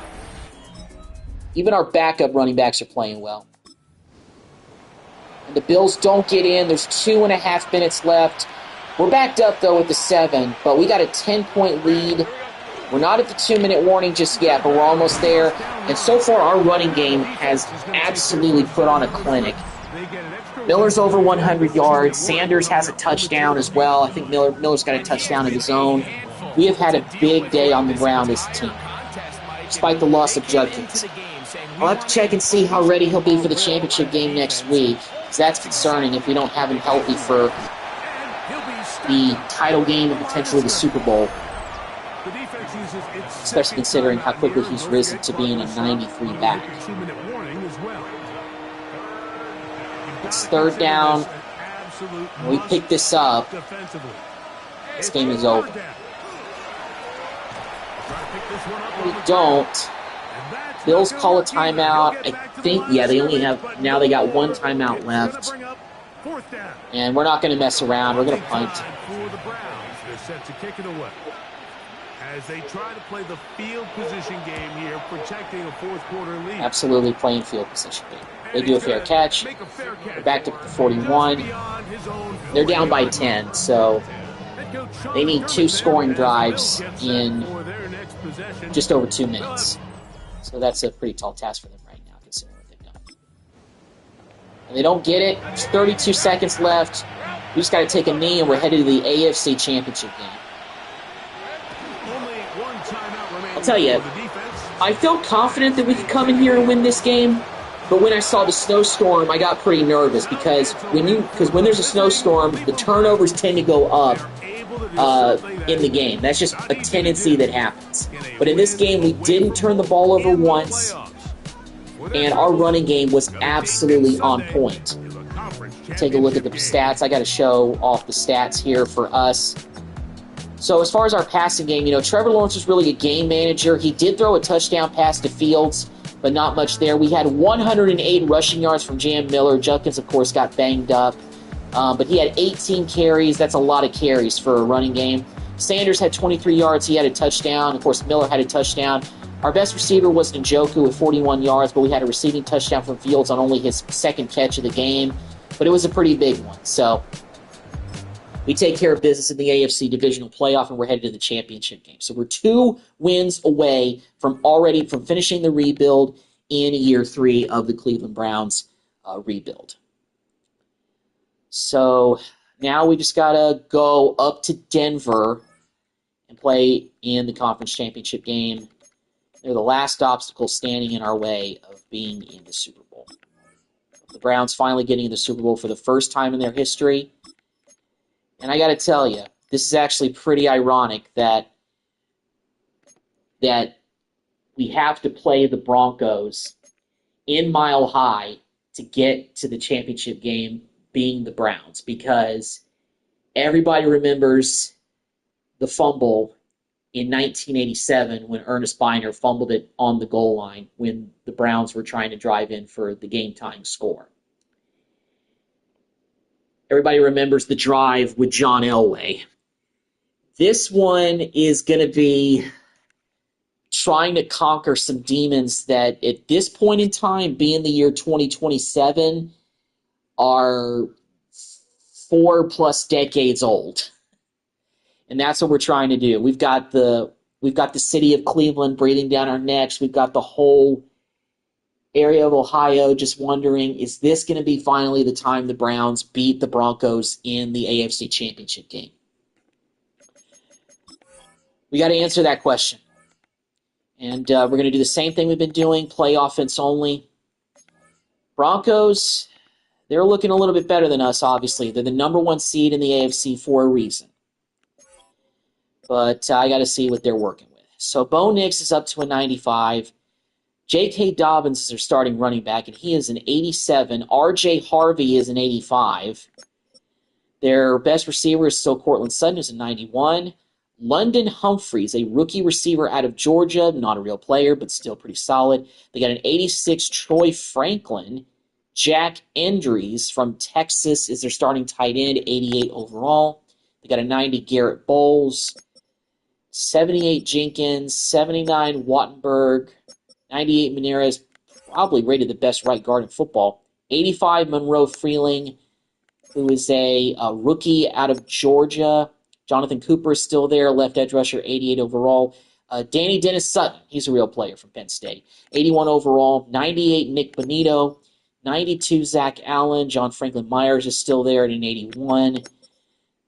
Even our backup running backs are playing well. And the Bills don't get in. There's 2.5 minutes left. We're backed up, though, with the 7, but we got a 10-point lead. We're not at the 2-minute warning just yet, but we're almost there. And so far, our running game has absolutely put on a clinic. Miller's over 100 yards. Sanders has a touchdown as well. I think Miller's got a touchdown of his own. We have had a big day on the ground as a team, despite the loss of Judkins. I'll have to check and see how ready he'll be for the championship game next week, because that's concerning if we don't have him healthy for the title game and potentially the Super Bowl, especially considering how quickly he's risen to being a 93 back. It's third down. When we pick this up, this game is over. If we don't, Bills call a timeout. I think, yeah, they only have, now they got 1 timeout left. And we're not going to mess around. We're going to punt. As they try to play the field position game here, protecting a fourth-quarter lead. Absolutely playing field position game. They do a fair catch. They're backed up to 41. They're down by 10, so they need 2 scoring drives in just over 2 minutes. So that's a pretty tall task for them right now, considering what they've done. And they don't get it. There's 32 seconds left. We just got to take a knee, and we're headed to the AFC Championship game. I'll tell you, I felt confident that we could come in here and win this game, but when I saw the snowstorm, I got pretty nervous because when there's a snowstorm, the turnovers tend to go up in the game. That's just a tendency that happens. But in this game, we didn't turn the ball over once, and our running game was absolutely on point. Take a look at the stats. I got to show off the stats here for us. So as far as our passing game, Trevor Lawrence was really a game manager. He did throw a touchdown pass to Fields, but not much there. We had 108 rushing yards from Jam Miller. Judkins, of course, got banged up. But he had 18 carries. That's a lot of carries for a running game. Sanders had 23 yards. He had a touchdown. Of course, Miller had a touchdown. Our best receiver was Njoku with 41 yards, but we had a receiving touchdown from Fields on only his second catch of the game. But it was a pretty big one. So we take care of business in the AFC Divisional Playoff, and we're headed to the championship game. So we're 2 wins away from finishing the rebuild in year 3 of the Cleveland Browns rebuild. So now we just got to go up to Denver and play in the conference championship game. They're the last obstacle standing in our way of being in the Super Bowl. The Browns finally getting in the Super Bowl for the first time in their history. And I got to tell you, this is actually pretty ironic that we have to play the Broncos in Mile High to get to the championship game, being the Browns, because everybody remembers the fumble in 1987 when Ernest Biner fumbled it on the goal line when the Browns were trying to drive in for the game-tying score. Everybody remembers the drive with John Elway. This one is going to be trying to conquer some demons that at this point in time, being the year 2027, are 4+ decades old. And that's what we're trying to do. We've got the city of Cleveland breathing down our necks. We've got the whole area of Ohio just wondering, is this going to be finally the time the Browns beat the Broncos in the AFC Championship game? We got to answer that question. And we're going to do the same thing we've been doing, play offense only. Broncos, they're looking a little bit better than us, obviously. They're the #1 seed in the AFC for a reason. But I got to see what they're working with. So Bo Nix is up to a 95. J.K. Dobbins is their starting running back, and he is an 87. R.J. Harvey is an 85. Their best receiver is still Cortland Sutton, who's a 91. London Humphreys, a rookie receiver out of Georgia, not a real player, but still pretty solid. They got an 86. Troy Franklin. Jack Endries from Texas is their starting tight end, 88 overall. They got a 90. Garrett Bowles. 78 Jenkins. 79 Wattenberg. 98 Menarez, probably rated the best right guard in football. 85 Monroe Freeling, who is a rookie out of Georgia. Jonathan Cooper is still there, left edge rusher, 88 overall. Danny Dennis Sutton, he's a real player from Penn State, 81 overall. 98 Nick Bonito, 92 Zach Allen. John Franklin Myers is still there at an 81.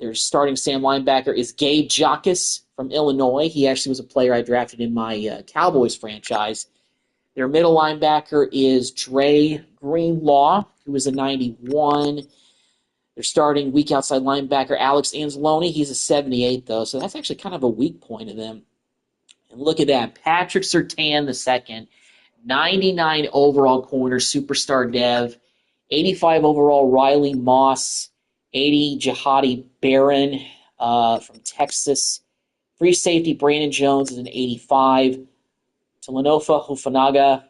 Their starting Sam linebacker is Gabe Jacques from Illinois. He actually was a player I drafted in my Cowboys franchise. Their middle linebacker is Dre Greenlaw, who is a 91. Their starting weak outside linebacker, Alex Anzalone. He's a 78, though, so that's actually kind of a weak point of them. And look at that. Patrick Surtain II, 99 overall corner, superstar dev. 85 overall, Riley Moss. 80, Jihadi Barron from Texas. Free safety, Brandon Jones is an 85. Talanofa Hufanaga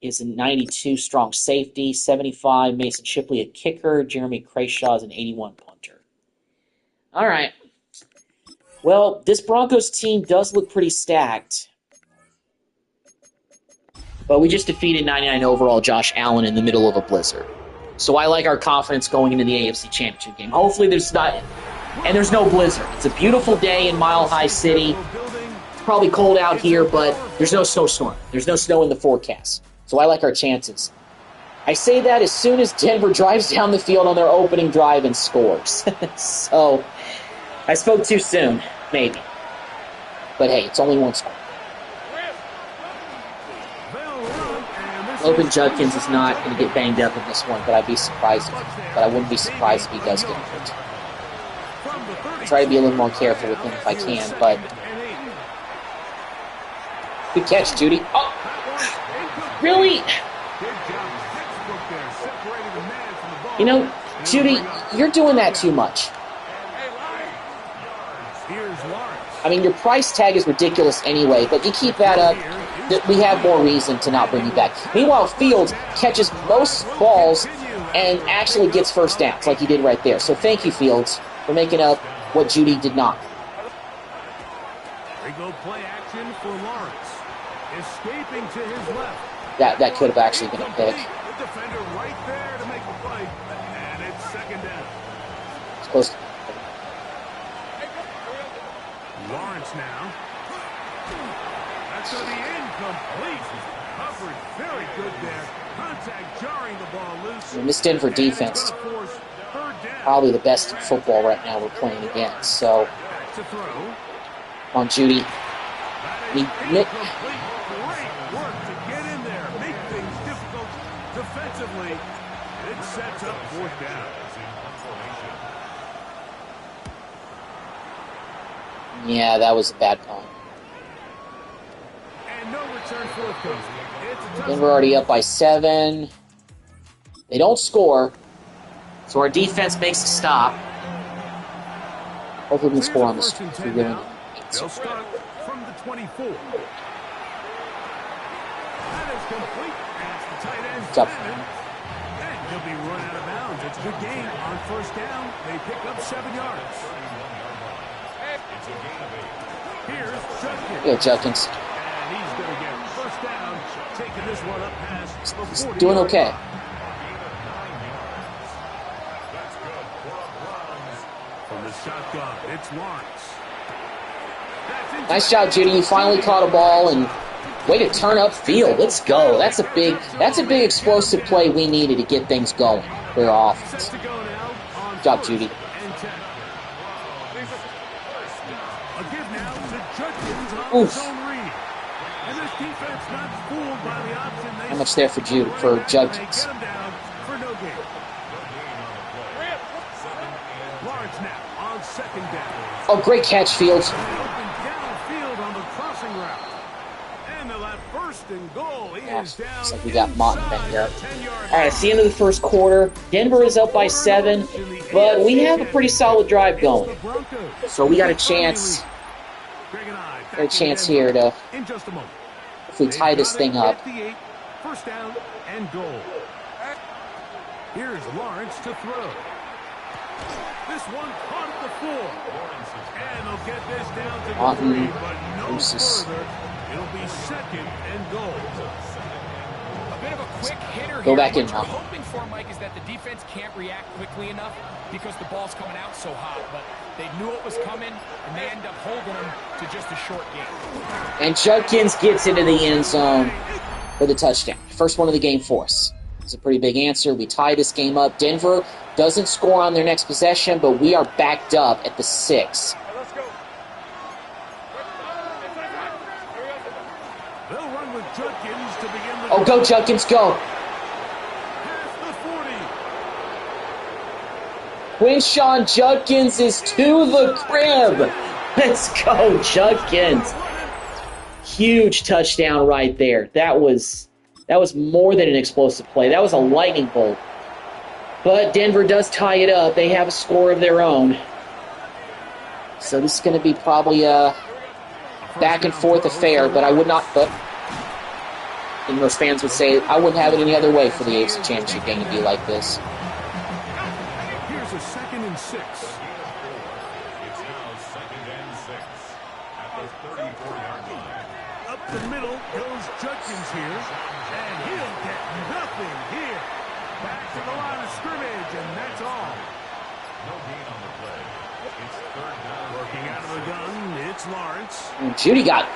is a 92 strong safety. 75 Mason Shipley, a kicker. Jeremy Crayshaw is an 81 punter. All right. Well, this Broncos team does look pretty stacked. But we just defeated 99 overall Josh Allen in the middle of a blizzard. So I like our confidence going into the AFC Championship game. Hopefully there's not, and there's no blizzard. It's a beautiful day in Mile High City. Probably cold out here, but there's no snowstorm. There's no snow in the forecast. So I like our chances. I say that as soon as Denver drives down the field on their opening drive and scores. So I spoke too soon, maybe. But hey, it's only one score. Logan Judkins is not going to get banged up in this one, but I wouldn't be surprised if he does get hurt. I'll try to be a little more careful with him if I can, but good catch, Judy. Oh, really? You know, Judy, you're doing that too much. I mean, your price tag is ridiculous anyway, but you keep that up, we have more reason to not bring you back. Meanwhile, Fields catches most balls and actually gets first downs like he did right there. So thank you, Fields, for making up what Judy did not. They go play action for Lawrence. Escaping to his left. That could have actually been a pick. The defender right there to make the play, and it's second down. It's close. Lawrence now. That's going to be incomplete. Covered very good there. Contact jarring the ball loose. And this Denver defense, probably the best in football right now we're playing against. So, come on, Judy. Great work to get in there, make things difficult defensively. It sets up fourth down. Yeah, that was a bad punt. And no return forthcoming. Denver already up by 7. They don't score, so our defense makes a stop. Hopefully we can score on this. If we really need it. They'll start from the 24. That is complete. And it's the tight end. What's up? And he'll be run out of bounds. It's a good game on first down. They pick up 7 yards. Here's Judkins. Yeah, Judkins. And he's going to get first down, taking this one up past the 40. He's doing okay. From the shotgun, it's Lawrence. Nice job, Judy. You finally caught a ball and way to turn up field. Let's go. That's a big explosive play we needed to get things going for our offense. Good job, Judy. A give now to Judkins on Oof. his own read. And this defense not fooled by the option they How much there for Judkins? Get him down for no gain. Lawrence now on second down. Oh, great catch, Fields. Open downfield on the crossing route. And that first and goal, he is down. Looks like we got Mott banged up. 10-yard All right, it's the end of the first quarter. Denver is up by 7, but we have a pretty solid drive going. So we got a chance. Got a chance here to, in just a moment. if we tie this thing up. First down and goal. Here's Lawrence to throw. This one caught at the 4. And they'll get this down to the 3, but no further. It'll be second and goal. A bit of a quick hitter Go here. back in What now. you're hoping for, Mike, is that the defense can't react quickly enough because the ball's coming out so hot. But they knew it was coming, and they end up holding them to just a short game. And Judkins gets into the end zone for the touchdown. First one of the game for us. It's a pretty big answer. We tie this game up. Denver doesn't score on their next possession, but we are backed up at the 6. They'll run with Judkins to begin the Oh, go Judkins, go. past the 40. Quinshawn Judkins is to the crib. Let's go, Judkins. Huge touchdown right there. That was more than an explosive play. That was a lightning bolt. But Denver does tie it up. They have a score of their own. So this is going to be probably a back and forth affair, but I would not, but and most fans would say, I wouldn't have it any other way for the AFC Championship game to be like this. Here's a 2nd and 6. It's now 2nd and 6 at the 34-yard line. Up the middle goes Judkins here, and he'll get nothing here. Back to the line of scrimmage, and that's all. No gain on the play. It's 3rd down. Working out of the gun, it's Lawrence. And Judy got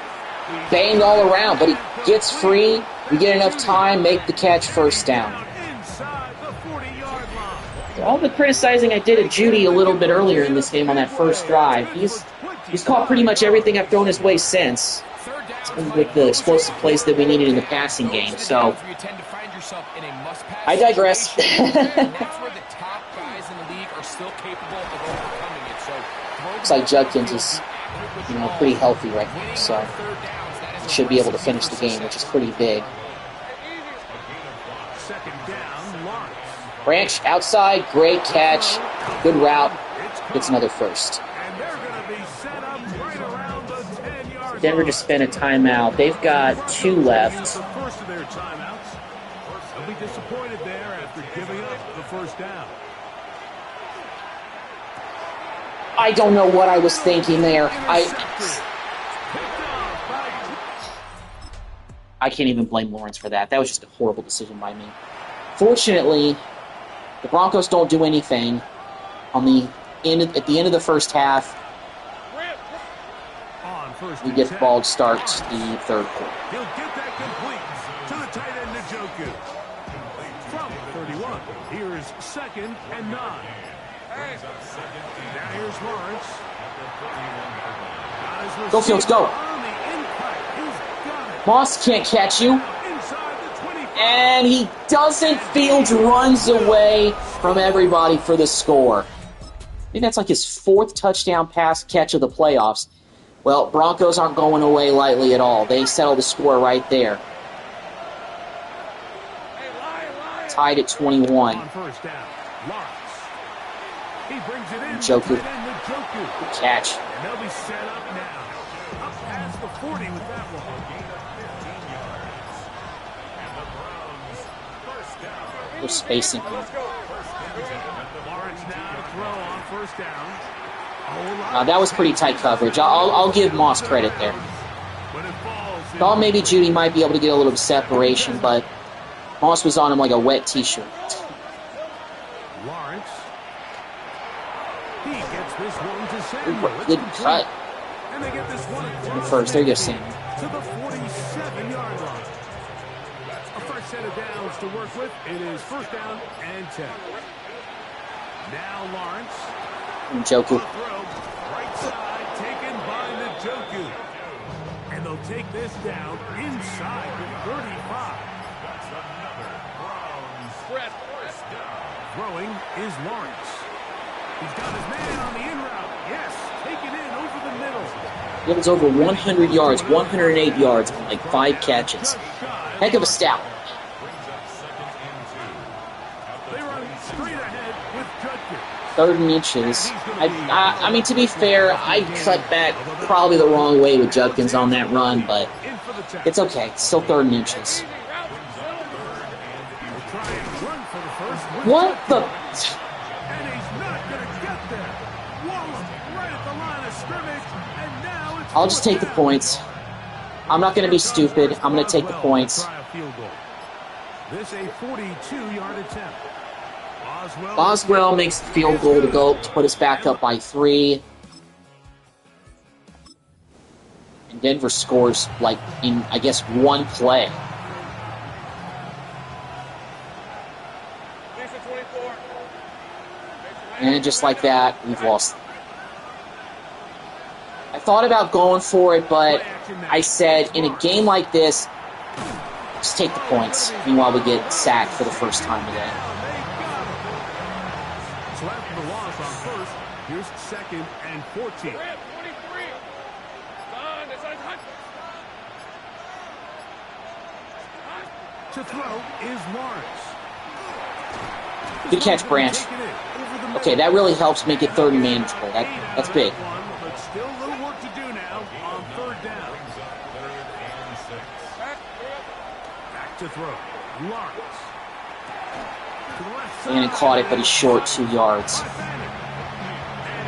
banged all around, but he gets free. We get enough time, make the catch, first down. Inside the 40-yard line. All the criticizing I did of Judy a little bit earlier in this game on that first drive, he's caught pretty much everything I've thrown his way since. With the explosive plays that we needed in the passing game, so I digress. Looks like Judkins is, pretty healthy right now, so should be able to finish the game, which is pretty big. 2nd down, Lawrence. Branch outside, great catch, good route, gets another first. And they're going to be set up right around the 10-yard Denver just spent a timeout. They've got 2 left. The first of their timeouts. They'll be disappointed there after giving up the first down. I don't know what I was thinking there. I can't even blame Lawrence for that. That was just a horrible decision by me. Fortunately, the Broncos don't do anything at the end of the first half. On first We and get 10. ball to start the third quarter. He'll get that complete to the tight end, Njoku. From 31, here is 2nd and 9. Now here's Lawrence. Go, Fields, go. On the impact, he's got it. Moss can't catch you. Inside the 25. And he doesn't. Fields runs away from everybody for the score. I think that's like his 4th touchdown pass catch of the playoffs. Well, Broncos aren't going away lightly at all. They settle the score right there. Tied at 21. On first down, Lawrence. He brings it in. Njoku. Tight end, Njoku. Good catch. And they'll be set up now. Up past the 40 with that one. We're spacing him. Lawrence now to throw on first down. That was pretty tight coverage. I'll give Moss credit there. When it falls, Thought maybe Judy might be able to get a little separation, but Moss was on him like a wet T-shirt. Lawrence. He gets this one to Samuel. It's Good complete. cut. And they get this one across First, there you go, the Samuel. to the 47-yard line. A fresh set of downs to work with. It is first down and 10. Now Lawrence. Njoku. Throw right side taken by Njoku. And they'll take this down inside the 35. That's another Browns first down. Throwing is Lawrence. He's got his man on the in route. Yes, take it in over the middle. He was over 100 yards, 108 yards on like 5 catches. Heck of a stout. Brings up second and 2. They run straight ahead with Judkins. 3rd and inches. I mean, to be fair, I cut back probably the wrong way with Judkins on that run, but In for the tackle. it's okay. It's still 3rd and inches. Try and run for the first. with What the? Judkins. And he's not going to get there. Wallop right at the line of scrimmage, and now it's I'll just take the points. I'm not going to be stupid. I'm going to take the points. Try a field goal. This a 42-yard attempt. Boswell makes the field goal to put us back up by 3. And Denver scores, like, in, I guess, 1 play. And just like that, we've lost. I thought about going for it, but I said, in a game like this, just take the points. Meanwhile, we get sacked for the first time today. So after the loss on first, here's 2nd and 14. To throw is Lawrence. Good catch, Branch. Okay, that really helps make it 3rd and manageable. That's big. But still a little work to do now on 3rd down. Brings up 3rd and 6. Back to throw. Lawrence. To the left side. And he caught it, but he's short 2 yards. And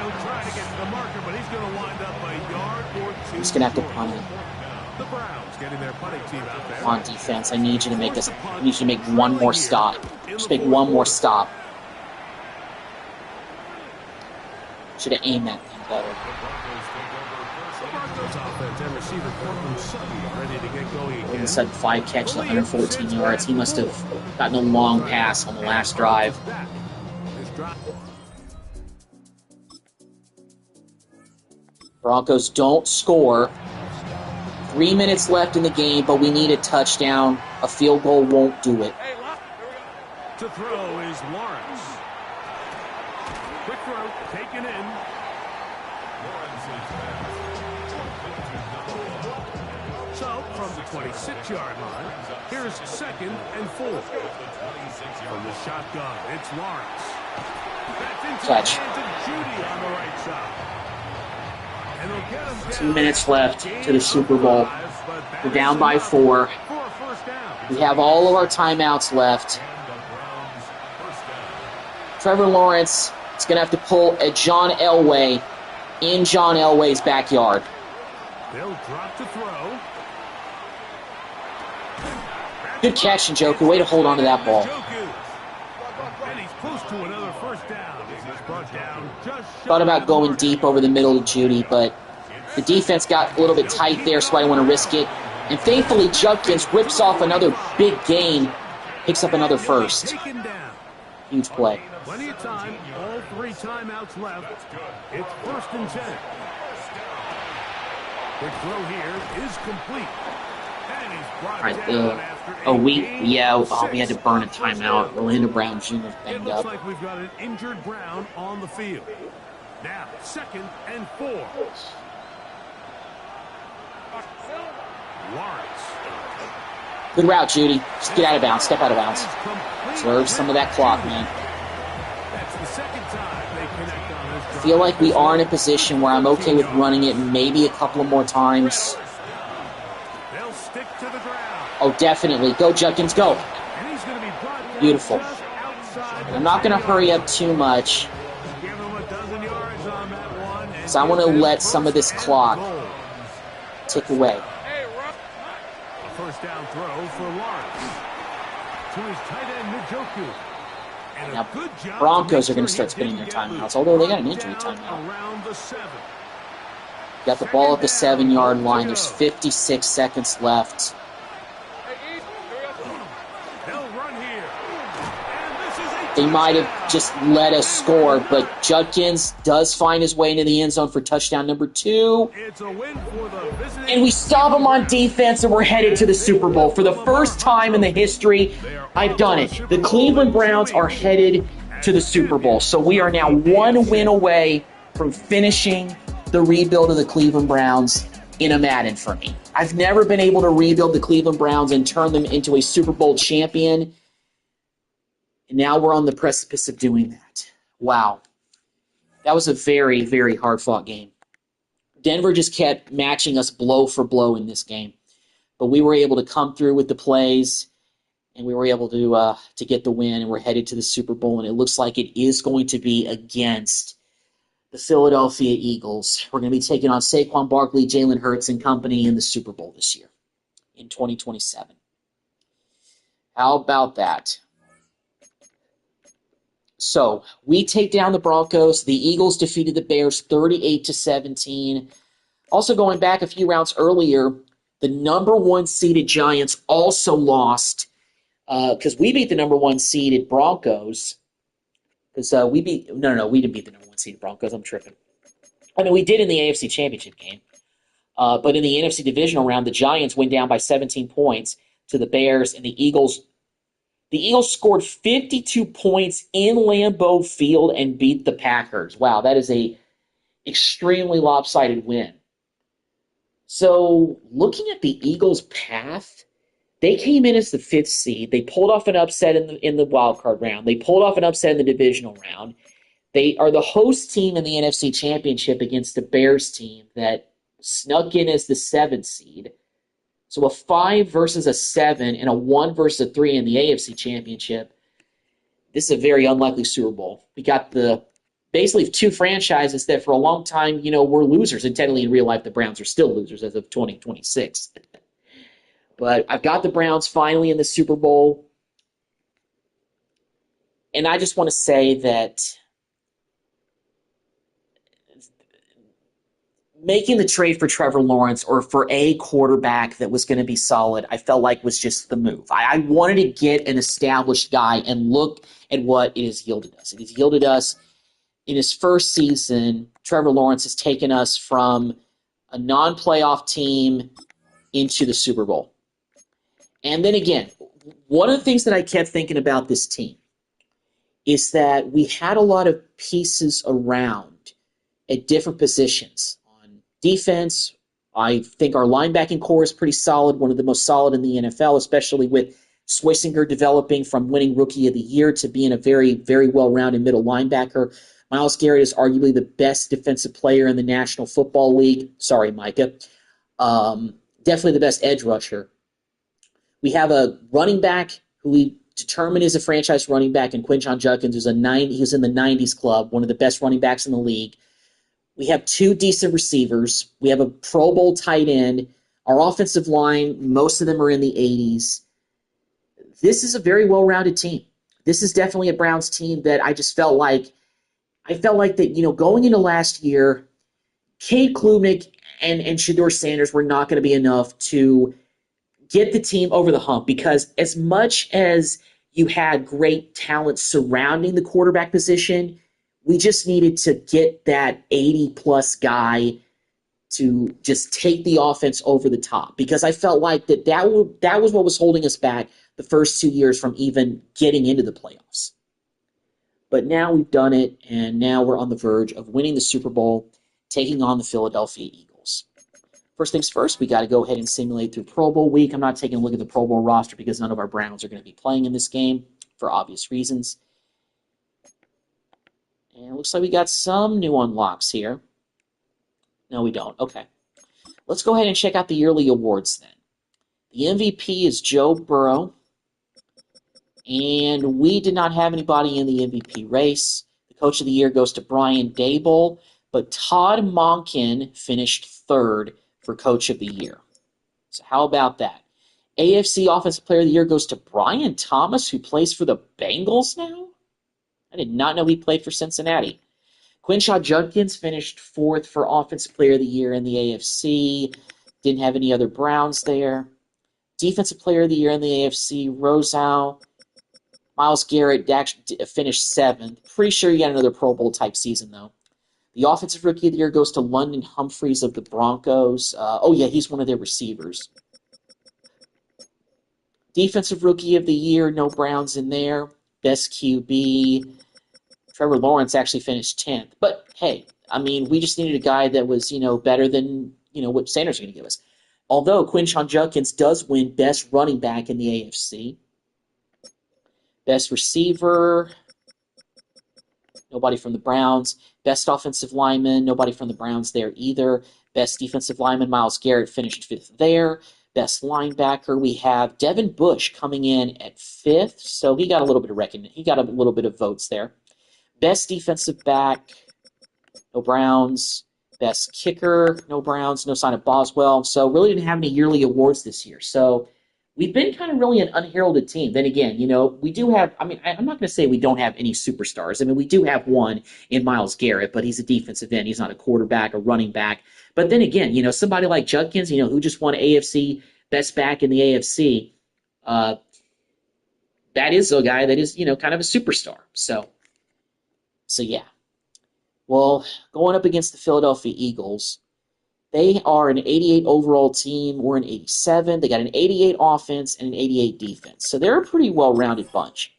he'll try to get to the marker, but he's going to wind up a yard or 2. He's going to have to punt it. The Browns getting their punting team out there. On defense, I need you to make one more stop. Just make one more stop. Should have aimed that thing better. The Broncos offense and receiver Cortland Sutton ready to get going again. Gordon Sutton 5 catches, 114 yards. He must have gotten a long pass on the last drive. This drive. Broncos don't score. 3 minutes left in the game, but we need a touchdown. A field goal won't do it. To throw is Lawrence. Quick throw, taken in. So, from the 26-yard line, here's 2nd and 4. From the shotgun, it's Lawrence. That's into Catch. the hands of Judy on the right side. And they'll get him down. 2 minutes left to the Super Bowl. We're down by 4. For a first down. We have all of our timeouts left. Trevor Lawrence is going to have to pull a John Elway in John Elway's backyard. They'll drop to throw. Good catch, Njoku. Way to hold on to that ball. And he's close to another first down. He's brought down just Thought about going deep over the middle to Judy, but the defense got a little bit tight there, so I didn't want to risk it. And thankfully, Judkins rips off another big gain, picks up another first. taken down. Huge play. Plenty of time. All 3 timeouts left. It's 1st and 10. Quick throw here is complete. And he's brought All right, down after a gain of we had to 6. burn a timeout. Orlando Brown Jr. It banged looks up. like we've got an injured Brown on the field. Now, 2nd and 4. Lawrence. Good route, Judy. Just get out of bounds. Step out of bounds. Serve some of that clock, man. That's the 2nd time they connect on this I drive. feel like we are in a position where I'm okay with running it maybe a couple of more times. They'll stick to the ground. Oh, definitely. Go, Judkins, go. And he's going to be brought down Beautiful. just outside the I'm not going to 10. hurry up too much, Give him a dozen yards on that one. And so I want to get let this some of this 1st and clock goal. tick away. A first down throw for Lawrence. To his tight end, Njoku. And Now, a good job Broncos to are going make to sure start he spinning their didn't get timeouts, loose. although they got an Brought injury down timeout. Around the 7. Got the ball at the 7-yard line. There's 56 seconds left. They'll run here. And they might have just let us score, but Judkins does find his way into the end zone for touchdown number 2. And we stop him on defense, and we're headed to the Super Bowl. For the first time in the history, I've done it. The Cleveland Browns are headed to the Super Bowl. So we are now 1 win away from finishing the rebuild of the Cleveland Browns in a Madden for me. I've never been able to rebuild the Cleveland Browns and turn them into a Super Bowl champion. And now we're on the precipice of doing that. Wow. That was a very, very hard-fought game. Denver just kept matching us blow for blow in this game. But we were able to come through with the plays, and we were able to get the win, and we're headed to the Super Bowl, and it looks like it is going to be against the Philadelphia Eagles. We're going to be taking on Saquon Barkley, Jalen Hurts, and company in the Super Bowl this year in 2027. How about that? So we take down the Broncos. The Eagles defeated the Bears 38-17. Also going back a few rounds earlier, the number 1 seeded Giants also lost because we beat the number 1 seeded Broncos. Because we didn't beat the number 1 seeded Broncos. I'm tripping. I mean, we did in the AFC Championship game. But in the NFC Divisional round, the Giants went down by 17 points to the Bears, and the Eagles scored 52 points in Lambeau Field and beat the Packers. Wow, that is a extremely lopsided win. So, looking at the Eagles' path, they came in as the 5th seed. They pulled off an upset in the wild card round. They pulled off an upset in the divisional round. They are the host team in the NFC Championship against the Bears team that snuck in as the 7th seed. So a 5 versus a 7 and a 1 versus a 3 in the AFC Championship. This is a very unlikely Super Bowl. We got basically 2 franchises that for a long time, were losers. And technically in real life, the Browns are still losers as of 2026. But I've got the Browns finally in the Super Bowl. And I just want to say that making the trade for Trevor Lawrence or for a quarterback that was going to be solid, I felt like was just the move. I wanted to get an established guy and look at what it has yielded us. It has yielded us in his first season. Trevor Lawrence has taken us from a non-playoff team into the Super Bowl. And then again, one of the things that I kept thinking about this team is that we had a lot of pieces around at different positions. Defense, I think our linebacking core is pretty solid, one of the most solid in the NFL, especially with Swisinger developing from winning Rookie of the Year to being a very, very well-rounded middle linebacker. Myles Garrett is arguably the best defensive player in the National Football League. Sorry, Micah. Definitely the best edge rusher. We have a running back who we determined is a franchise running back in Quinshon Judkins, who's in the 90s club, one of the best running backs in the league. We have 2 decent receivers. We have a Pro Bowl tight end. Our offensive line, most of them are in the 80s. This is a very well-rounded team. This is definitely a Browns team that I just felt like that, going into last year, Cade Klubnik and Shedeur Sanders were not going to be enough to get the team over the hump because as much as you had great talent surrounding the quarterback position, we just needed to get that 80-plus guy to just take the offense over the top because I felt like that was what was holding us back the first 2 years from even getting into the playoffs. But now we've done it, and now we're on the verge of winning the Super Bowl, taking on the Philadelphia Eagles. First things first, we got to go ahead and simulate through Pro Bowl week. I'm not taking a look at the Pro Bowl roster because none of our Browns are going to be playing in this game for obvious reasons. And it looks like we got some new unlocks here. No, we don't. Okay. Let's go ahead and check out the yearly awards then. The MVP is Joe Burrow. And we did not have anybody in the MVP race. The Coach of the Year goes to Brian Daboll. But Todd Monken finished 3rd for Coach of the Year. So how about that? AFC Offensive Player of the Year goes to Brian Thomas, who plays for the Bengals now? I did not know he played for Cincinnati. Quinshon Judkins finished 4th for Offensive Player of the Year in the AFC. Didn't have any other Browns there. Defensive Player of the Year in the AFC, Rozow. Myles Garrett actually finished 7th. Pretty sure you got another Pro Bowl type season, though. The Offensive Rookie of the Year goes to London Humphreys of the Broncos. Oh, yeah, he's one of their receivers. Defensive Rookie of the Year, no Browns in there. Best QB, Trevor Lawrence actually finished 10th. But, hey, I mean, we just needed a guy that was, better than, what Sanders is going to give us. Although Quinshon Judkins does win Best Running Back in the AFC. Best Receiver, nobody from the Browns. Best Offensive Lineman, nobody from the Browns there either. Best Defensive Lineman, Myles Garrett finished 5th there. Best Linebacker, we have Devin Bush coming in at 5th, so he got a little bit of recognition. He got a little bit of votes there. Best Defensive Back, no Browns. Best Kicker, no Browns. No sign of Boswell. So really didn't have any yearly awards this year. So we've been kind of really an unheralded team. Then again, we do have, I'm not going to say we don't have any superstars. I mean, we do have one in Myles Garrett, but he's a defensive end. He's not a quarterback or running back. But then again, somebody like Judkins, who just won AFC Best Back in the AFC, that is a guy that is, kind of a superstar. So yeah. Well, going up against the Philadelphia Eagles, they are an 88 overall team. We're an 87. They got an 88 offense and an 88 defense. So they're a pretty well-rounded bunch.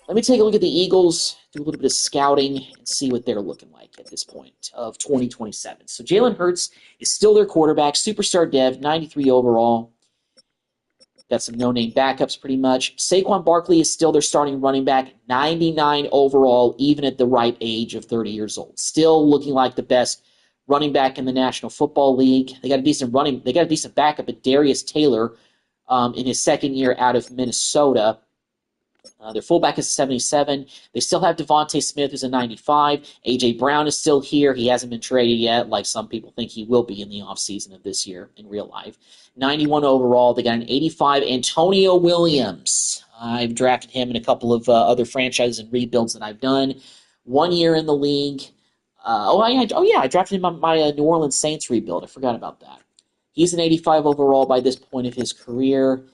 Let me take a look at the Eagles, do a little bit of scouting, and see what they're looking like at this point of 2027. So Jalen Hurts is still their quarterback, superstar dev, 93 overall. Got some no-name backups pretty much. Saquon Barkley is still their starting running back, 99 overall, even at the ripe age of 30 years old. Still looking like the best running back in the National Football League. They got a decent backup at Darius Taylor in his second year out of Minnesota. Their fullback is 77. They still have Devontae Smith, who's a 95. A.J. Brown is still here. He hasn't been traded yet, like some people think he will be in the offseason of this year in real life. 91 overall. They got an 85 Antonio Williams. I've drafted him in a couple of other franchises and rebuilds that I've done. 1 year in the league. I drafted him on my New Orleans Saints rebuild. I forgot about that. He's an 85 overall by this point of his career.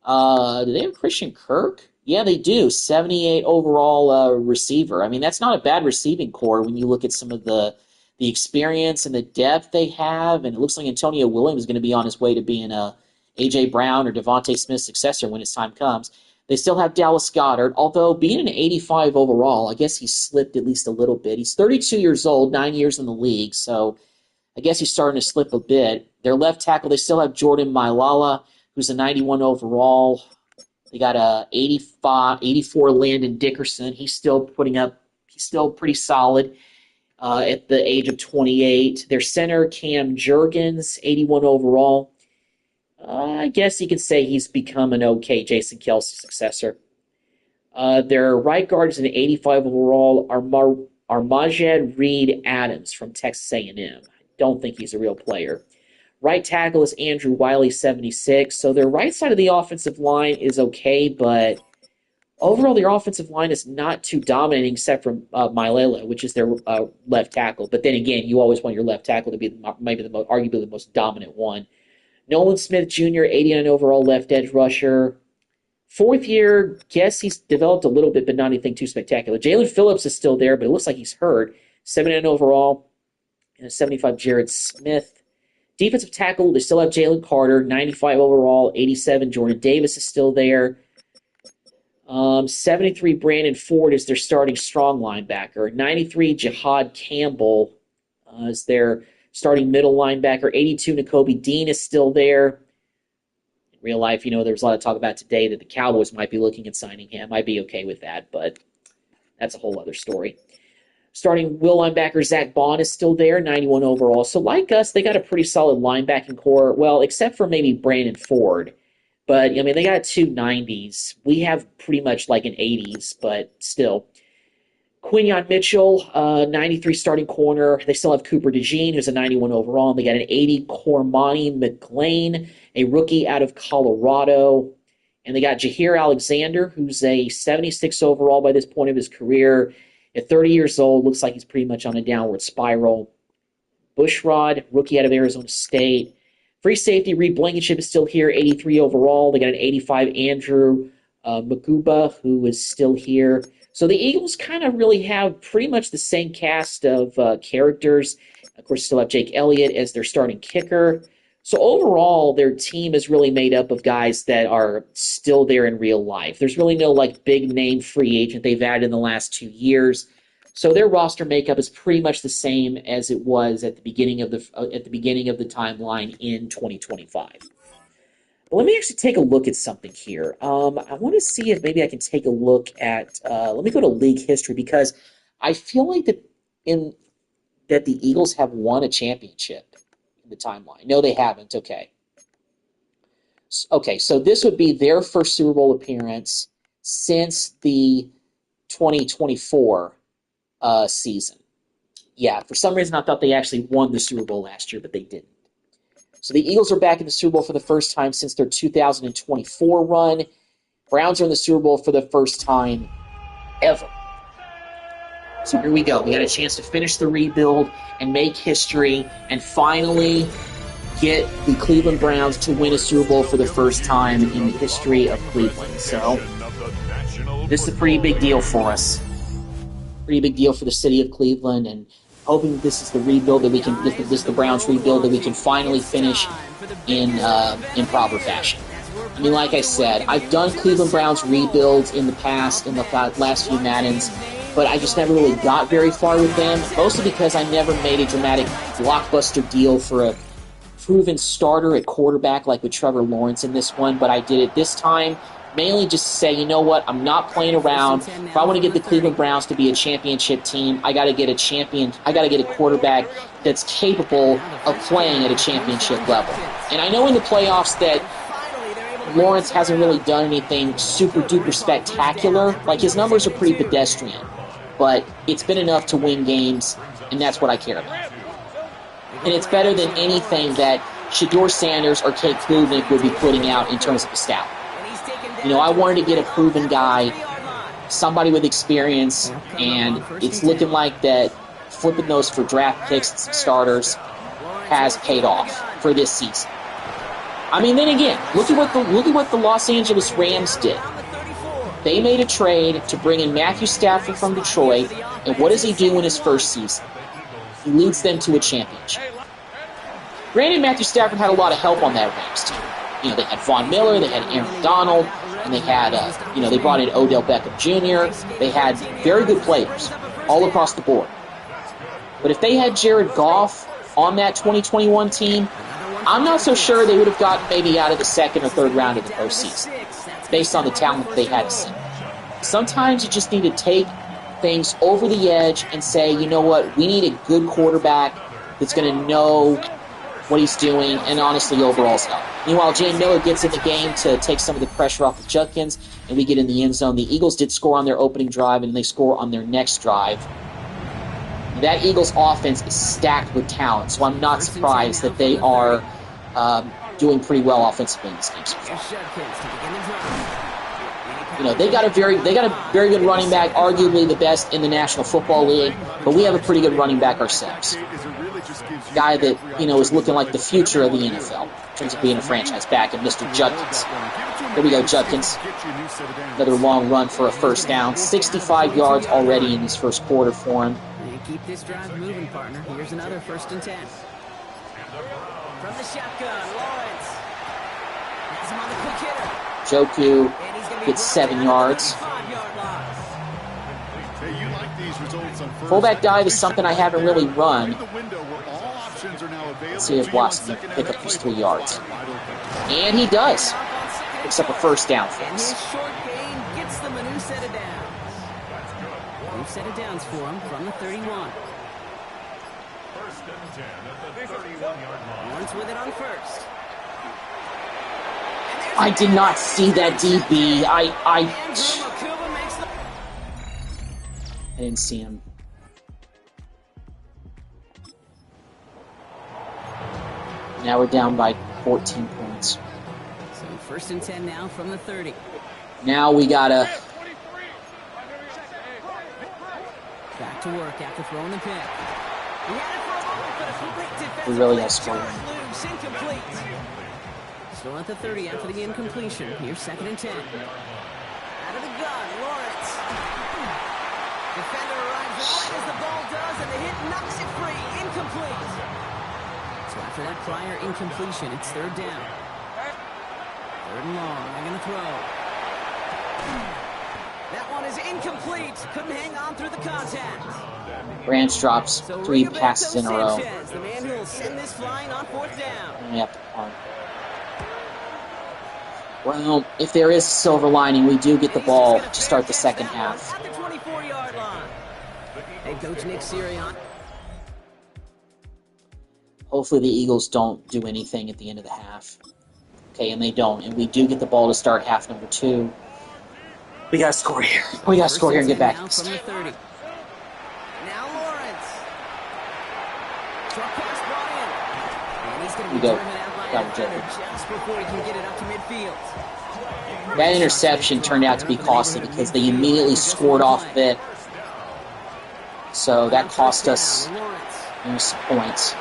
Do they have Christian Kirk? Yeah, they do. 78 overall receiver. I mean, that's not a bad receiving core when you look at some of the experience and the depth they have. And it looks like Antonio Williams is going to be on his way to being a A.J. Brown or Devontae Smith's successor when his time comes. They still have Dallas Goedert, although being an 85 overall, I guess he slipped at least a little bit. He's 32 years old, 9 years in the league, so I guess he's starting to slip a bit. Their left tackle, they still have Jordan Mailata, who's a 91 overall. They got a 84 Landon Dickerson. He's still pretty solid at the age of 28. Their center, Cam Jurgens, 81 overall. I guess you could say he's become an okay Jason Kelce successor. Their right guard is an 85 overall, Armajed Reed Adams from Texas A&M. I don't think he's a real player. Right tackle is Andrew Wiley, 76. So their right side of the offensive line is okay, but overall their offensive line is not too dominating except for Mailata, which is their left tackle. But then again, you always want your left tackle to be maybe arguably the most dominant one. Nolan Smith Jr., 89 overall left edge rusher. 4th year, guess he's developed a little bit, but not anything too spectacular. Jalen Phillips is still there, but it looks like he's hurt. 79 overall, and a 75 Jared Smith. Defensive tackle, they still have Jalen Carter, 95 overall, 87 Jordan Davis is still there. 73 Brandon Ford is their starting strong linebacker. 93 Jihad Campbell is their starting middle linebacker. 82 Nakobe Dean is still there. In real life, there was a lot of talk about today that the Cowboys might be looking at signing him. I'd be okay with that, but that's a whole other story. Starting will linebacker Zach Bond is still there, 91 overall. So like us, they got a pretty solid linebacking core. Well, except for maybe Brandon Ford. But, they got 2 90s. We have pretty much like an 80s, but still. Quinyon Mitchell, 93 starting corner. They still have Cooper DeJean, who's a 91 overall. And they got an 80 Cormani McLean, a rookie out of Colorado. And they got Jaheir Alexander, who's a 76 overall by this point of his career. At 30 years old, looks like he's pretty much on a downward spiral. Bushrod, rookie out of Arizona State. Free safety, Reed Blankenship is still here, 83 overall. They got an 85 Andrew Makuba, who is still here. So the Eagles kind of really have pretty much the same cast of characters. Of course, still have Jake Elliott as their starting kicker. So overall, their team is really made up of guys that are still there in real life. There's really no like big name free agent they've added in the last 2 years. So their roster makeup is pretty much the same as it was at the beginning of the timeline in 2025. But let me actually take a look at something here. I want to see if maybe I can take a look at. Let me go to league history because I feel like that the Eagles have won a championship in the timeline. No, they haven't. Okay. Okay, so this would be their first Super Bowl appearance since the 2024 season. Yeah, for some reason I thought they actually won the Super Bowl last year, but they didn't. So the Eagles are back in the Super Bowl for the first time since their 2024 run. Browns are in the Super Bowl for the first time ever. So here we go. We got a chance to finish the rebuild and make history and finally get the Cleveland Browns to win a Super Bowl for the first time in the history of Cleveland. So this is a pretty big deal for us. Pretty big deal for the city of Cleveland, and hoping this is the rebuild that we can, this is the Browns rebuild that we can finally finish in proper fashion. I mean, like I said, I've done Cleveland Browns rebuilds in the past, in the last few Maddens, but I just never really got very far with them, mostly because I never made a dramatic blockbuster deal for a proven starter at quarterback like with Trevor Lawrence in this one, but I did it this time mainly just to say, you know what, I'm not playing around. If I want to get the Cleveland Browns to be a championship team, I got to get a quarterback that's capable of playing at a championship level. And I know in the playoffs that Lawrence hasn't really done anything super duper spectacular. Like, his numbers are pretty pedestrian, but it's been enough to win games, and that's what I care about. And it's better than anything that Shedeur Sanders or Kate Klubnik would be putting out in terms of a scout. You know, I wanted to get a proven guy, somebody with experience, and it's looking like that flipping those for draft picks and some starters has paid off for this season. I mean, then again, look at what the Los Angeles Rams did. They made a trade to bring in Matthew Stafford from Detroit, and what does he do in his first season? He leads them to a championship. Granted, Matthew Stafford had a lot of help on that Rams team. You know, they had Von Miller, they had Aaron Donald, and they had, they brought in Odell Beckham Jr. They had very good players all across the board. But if they had Jared Goff on that 2021 team, I'm not so sure they would have gotten maybe out of the second or third round of the postseason, based on the talent that they had seen. Sometimes you just need to take things over the edge and say, you know what, we need a good quarterback that's going to know what he's doing, and honestly, overall's help. Meanwhile, Jane Miller gets in the game to take some of the pressure off of Judkins, and we get in the end zone. The Eagles did score on their opening drive, and they score on their next drive. That Eagles offense is stacked with talent, so I'm not surprised that they are doing pretty well offensively in this game so far. You know, they got a very good running back, arguably the best in the National Football League, but we have a pretty good running back ourselves. Guy that, you know, is looking like the future of the NFL in terms of being a franchise back, and Mr. Judkins. Here we go, Judkins. Another long run for a first down. 65 yards already in this first quarter for him. Keep this drive moving, partner. Here's another 1st and 10. From the shotgun, Lawrence. Has him on the quick hitter. Joku gets 7 yards. Fullback dive is something I haven't really run. Let's see if Watson can pick up just 3 yards. And he does. Picks up a first down for us. This short gain gets them a new set of downs. New set of downs for him from the 31. 1st and 10 at the 31-yard line. Lawrence with it on first. I did not see that DB. I didn't see him. Now we're down by 14 points. So 1st and 10 now from the 30. Now we gotta back to work after throwing the pick. He had it for a moment, but a complete defensive We really play. gotta score. Loose, incomplete. Still at the 30 after the incompletion. Here's 2nd and 10. Out of the gun, Lawrence. Defender arrives right as the ball does, and the hit knocks it free. Incomplete. So after that prior incompletion, it's third down. Third and long. They're going to throw. That one is incomplete. Couldn't hang on through the contact. Branch drops 3 passes in a row. Sanchez, the man who will send this flying on fourth down. Yep. Well, if there is a silver lining, we do get the ball to start the second half. At the 24-yard line. Head coach Nick Sirianni. Hopefully the Eagles don't do anything at the end of the half. Okay, and they don't. And we do get the ball to start half number 2. We got to score here. We got to score here and get back. Now from the 30. Now Lawrence. Short pass brought in. And he's going to be driven out by a defender just before he can get it up to midfield. That interception turned out to be costly because they immediately scored off of it. So that cost us some points.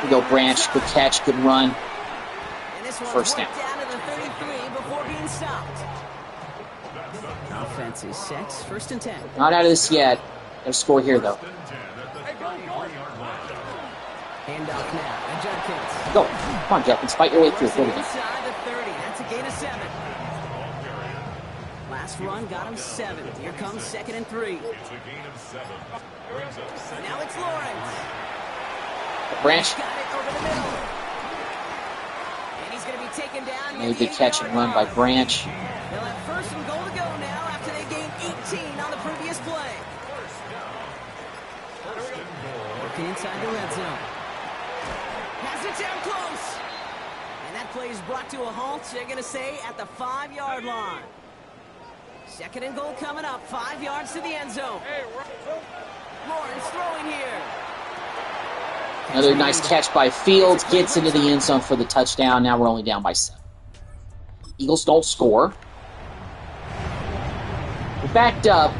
We go Branch, good catch, good run. First down. Down to the 33 before being stopped. Offense is set. First and 10. Not out of this yet. Got to score here, though. Hand off now. And Judkins. Go. Come on, Judkins. Fight your way through. Go again. Inside the 30. That's a gain of 7. Last run got him 7. Here comes second and 3. Now it's Lawrence. Branch. Got it over the middle. And he's going to be taken down. Made a good catch and run by Branch. They'll have first and goal to go now after they gained 18 on the previous play. Working inside the red zone. Has it down close. And that play is brought to a halt, they're going to say, at the 5-yard line. Second and goal coming up. 5 yards to the end zone. Lawrence throwing here. Another nice catch by Fields. Gets into the end zone for the touchdown. Now we're only down by 7. Eagles don't score. We're backed up,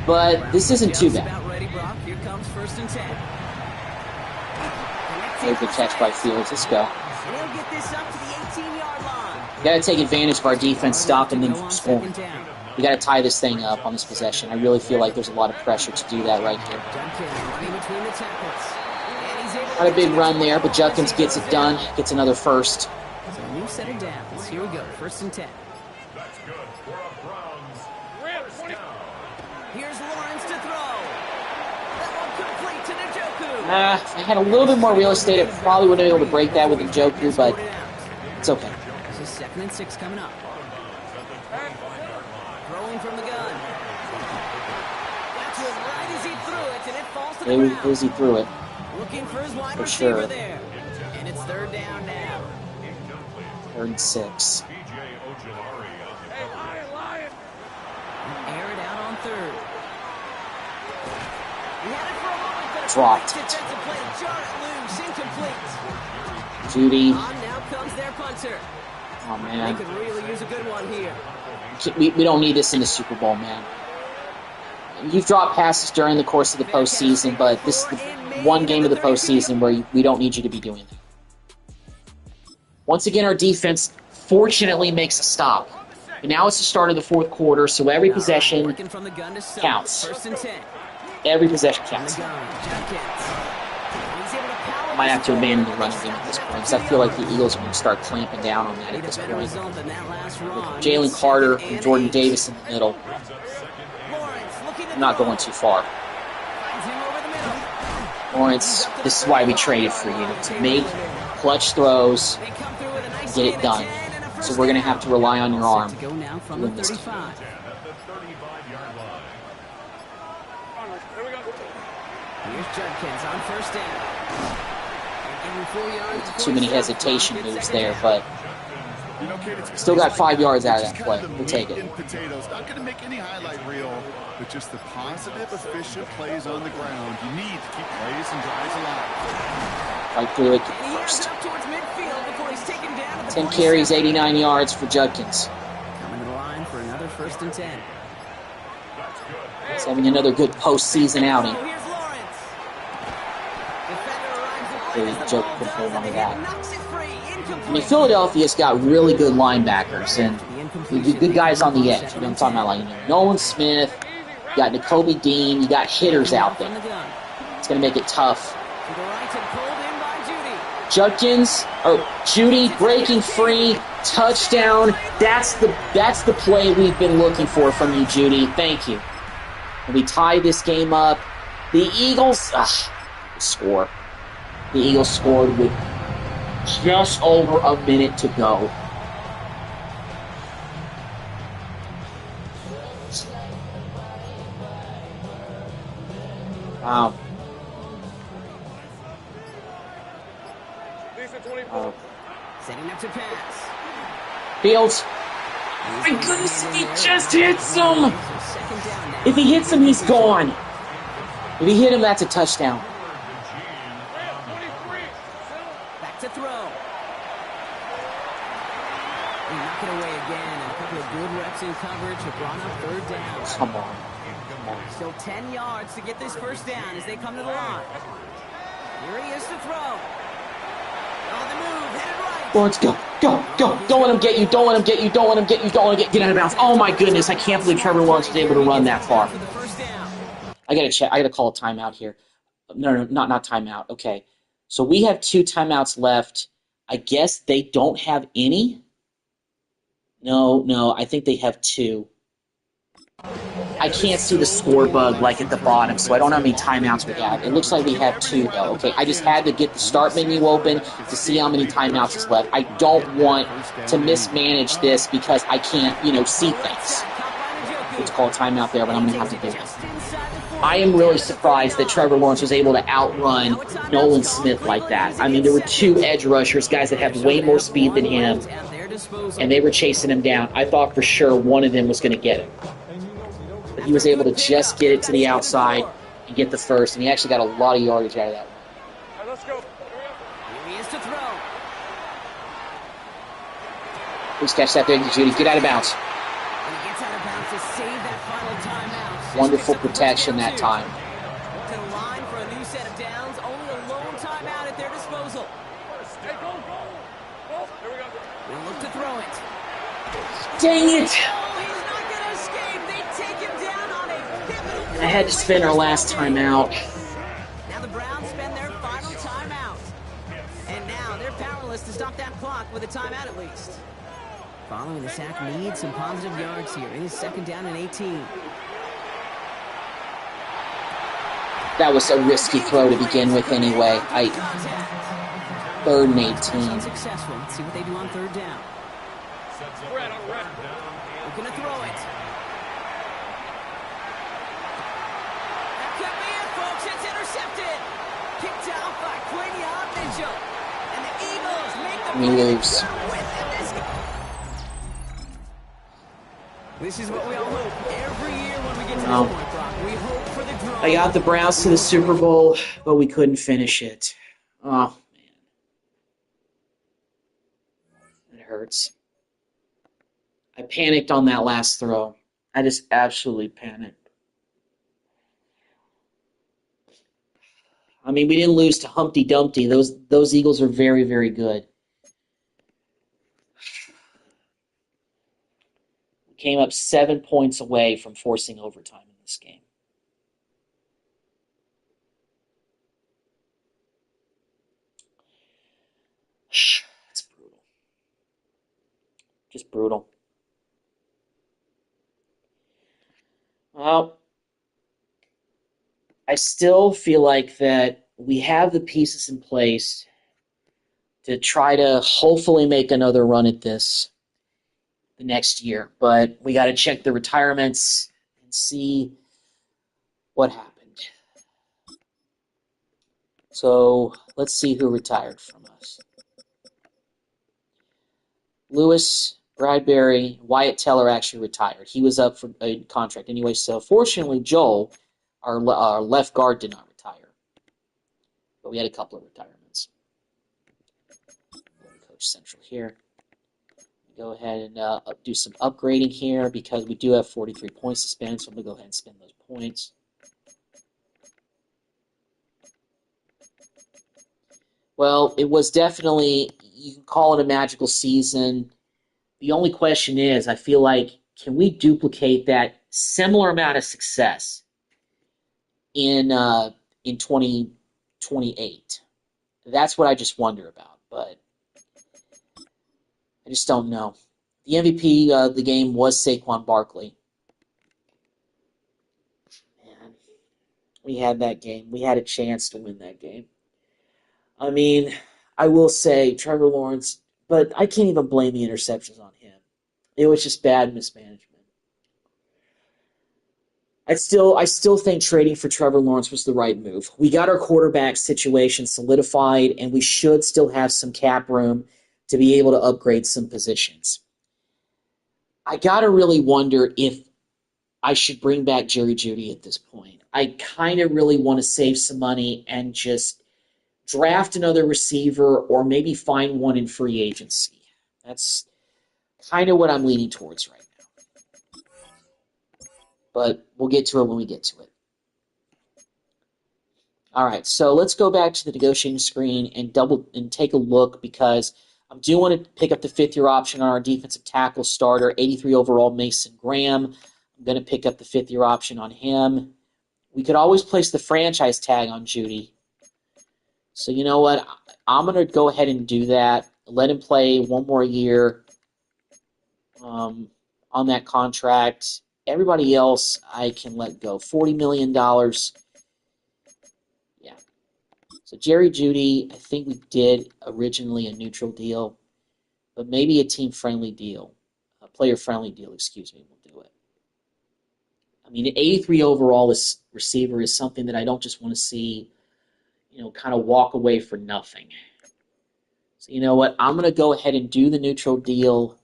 but this isn't too bad. Here comes first and 10. Very good catch by Fields. Let's go. And he'll get this up to the 18-yard line. We got to take advantage of our defense stopping them from scoring. We got to tie this thing up on this possession. I really feel like there's a lot of pressure to do that right here. Not a big run there, but Judkins gets it done. Gets another first. So a new set of downs. Here we go. First and 10. That's good for a Browns first down. Here's Lawrence to throw. That one complete to Njoku. If I had a little bit more real estate, I probably would have been able to break that with Njoku, but it's okay. This is second and 6 coming up. Throwing from the gun. That's it right as he threw it, and it falls to the ground. As he threw it. Looking for his wide For receiver sure. there. And it's third down now. 3rd and 6. Air it out on third. He had it for a moment, but Dropped it. defensive play to jar it loose. Incomplete. Judy. On now comes their punter. Oh, They man. could really use a good one here. We don't need this in the Super Bowl, man. You've dropped passes during the course of the postseason, but this is the one game of the postseason where we don't need you to be doing that. Once again, our defense fortunately makes a stop. But now it's the start of the 4th quarter, so every possession Working from the gun to start. counts. First and 10. Every possession On the counts. gun, Judkins. He's able to power I might have to this abandon the forward. running game at this point, because I feel like the Eagles are going to start clamping down on that at this Better point. result than that last run. Jalen Carter and Second Jordan and Davis in the middle. Lawrence looking to I'm not throw. going too far. Finds him over the middle. Lawrence, this is why we traded for you, to make clutch throws, They come through with a nice get gain it of done. 10 and a first So we're going to down. have to rely on your arm. To go now from to the win this game. 35. At the 35-yard line. Here's Judkins on first down. And 4 yards before Too many he stops. hesitation Good moves second there, down. but You know, Kate, it's Still got plays 5 yards out of it's that just play. kind of the We'll take meat it. and potatoes. Not going to make any highlight reel, but just the positive, efficient plays on the ground. You need to keep plays and drives alive. fight through it, And get he the has first. it up towards midfield before he's taken down at the 10 47. carries, 89 yards for Judkins. Coming to the line for another first and 10. He's having another good postseason outing. Oh, here's Lawrence. Defender arrives at hopefully Joe can hold on to that. Knocks it free. I mean, Incomplete. Philadelphia's got really good linebackers and good guys on the edge. You know what I'm talking about? Like, you know, Nolan Smith, you got Nakobe Dean, you got hitters out there. It's going to make it tough. To the right and pulled in by Judy. Judkins, or Judy breaking free, touchdown. That's the play we've been looking for from you, Judy. Thank you. And we tie this game up. The Eagles score. The Eagles scored with just over a minute to go. Wow. Setting up to pass. Fields. My goodness, if he just hits him! If he hits him, he's gone. If he hit him, that's a touchdown. Back to throw. They knock it away again. A couple of good reps in coverage have brought up third down. Come on. Still 10 yards to get this first down as they come to the line. Here he is to throw. On the move, headed right. Well, let's go. Go. Don't let him get you. Don't let him get you. Don't let him get you. Don't let him get out of bounds. Oh my goodness, I can't believe Trevor Lawrence was able to run that far. For the first down. I gotta check. I gotta call a timeout here. No, not timeout. Okay. So we have 2 timeouts left. I guess they don't have any. No, I think they have 2. I can't see the score bug like at the bottom, so I don't know how many timeouts we have. It looks like we have 2 though. Okay, I just had to get the start menu open to see how many timeouts is left. I don't want to mismanage this because I can't, see things. Let's call a timeout there, but I'm gonna have to do it. I am really surprised that Trevor Lawrence was able to outrun Nolan Smith like that. I mean, there were 2 edge rushers, guys that have way more speed than him, and they were chasing him down. I thought for sure one of them was going to get him. But he was able to just get it to the outside and get the first, and he actually got a lot of yardage out of that one. Let's go. Here he is to throw. Please catch that there, Judy. Get out of bounds. And he gets out of bounds to save that final timeout. Wonderful protection that time. To the line for a new set of downs. Only a lone timeout at their disposal. They look to throw it. Dang it! Oh, he's not going to escape. They take him down on a pivotal. I had to spend our last timeout. Now the Browns spend their final timeout. And now they're powerless to stop that clock with a timeout at least. Following the sack needs some positive yards here. It is 2nd down and 18. That was a risky throw to begin with anyway. 3rd and 18. Successful. Let's see what they do on 3rd down. Looking to throw it. That could be it, folks. It's intercepted. Kicked out by Quinion Mitchell. And the Eagles make the We lose. This is what we all hope every year when we get to this point, Brock. We hope for the draw. I got the Browns to the Super Bowl, but we couldn't finish it. Oh, man. It hurts. I panicked on that last throw. I just absolutely panicked. I mean, we didn't lose to Humpty Dumpty. Those Eagles are very, very good. We came up 7 points away from forcing overtime in this game. It's brutal. Just brutal. Well, I still feel like that we have the pieces in place to try to hopefully make another run at this the next year. But we got to check the retirements and see what happened. So let's see who retired from us. Lewis, Bradbury, Wyatt Teller actually retired. He was up for a contract anyway. So fortunately, Joel, our left guard, did not retire. But we had a couple of retirements. Coach Central here. Go ahead and do some upgrading here because we do have 43 points to spend. So I'm going to go ahead and spend those points. Well, it was definitely, you can call it a magical season. The only question is, I feel like, can we duplicate that similar amount of success in 2028? That's what I just wonder about, but I just don't know. The MVP of the game was Saquon Barkley. Man, we had that game. We had a chance to win that game. I mean, I will say Trevor Lawrence, but I can't even blame the interceptions on him. It was just bad mismanagement. I still think trading for Trevor Lawrence was the right move. We got our quarterback situation solidified, and we should still have some cap room to be able to upgrade some positions. I gotta really wonder if I should bring back Jerry Jeudy at this point. I kind of really want to save some money and just draft another receiver or maybe find one in free agency. That's kind of what I'm leaning towards right now. But we'll get to it when we get to it. All right, so let's go back to the negotiating screen and take a look because I do want to pick up the fifth-year option on our defensive tackle starter, 83 overall Mason Graham. I'm going to pick up the fifth-year option on him. We could always place the franchise tag on Jeudy. So you know what? I'm going to go ahead and do that. Let him play one more year on that contract. Everybody else I can let go. $40 million. Yeah. So Jerry Jeudy, I think we did originally a neutral deal, but maybe a team-friendly deal, a player-friendly deal, excuse me, we'll do it. I mean, an 83 overall receiver is something that I don't just want to see, kind of walk away for nothing. So you know what? I'm going to go ahead and do the neutral deal,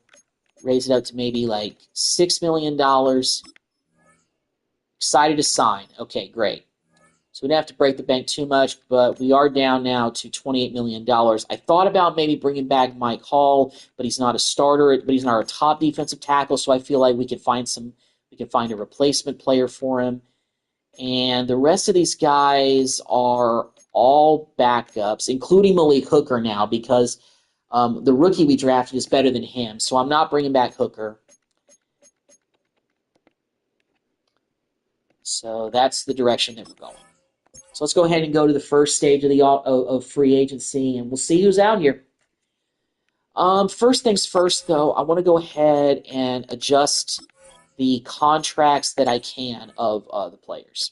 raise it up to maybe like $6 million. Excited to sign. Okay, great. So we don't have to break the bank too much, but we are down now to $28 million. I thought about maybe bringing back Mike Hall, but he's not a starter, but he's not our top defensive tackle, so I feel like we can find a replacement player for him. And the rest of these guys are all backups, including Malik Hooker now, because the rookie we drafted is better than him. So I'm not bringing back Hooker. So that's the direction that we're going. So let's go ahead and go to the first stage of free agency, and we'll see who's out here. First things first, though, I want to go ahead and adjust the contracts that I can of the players.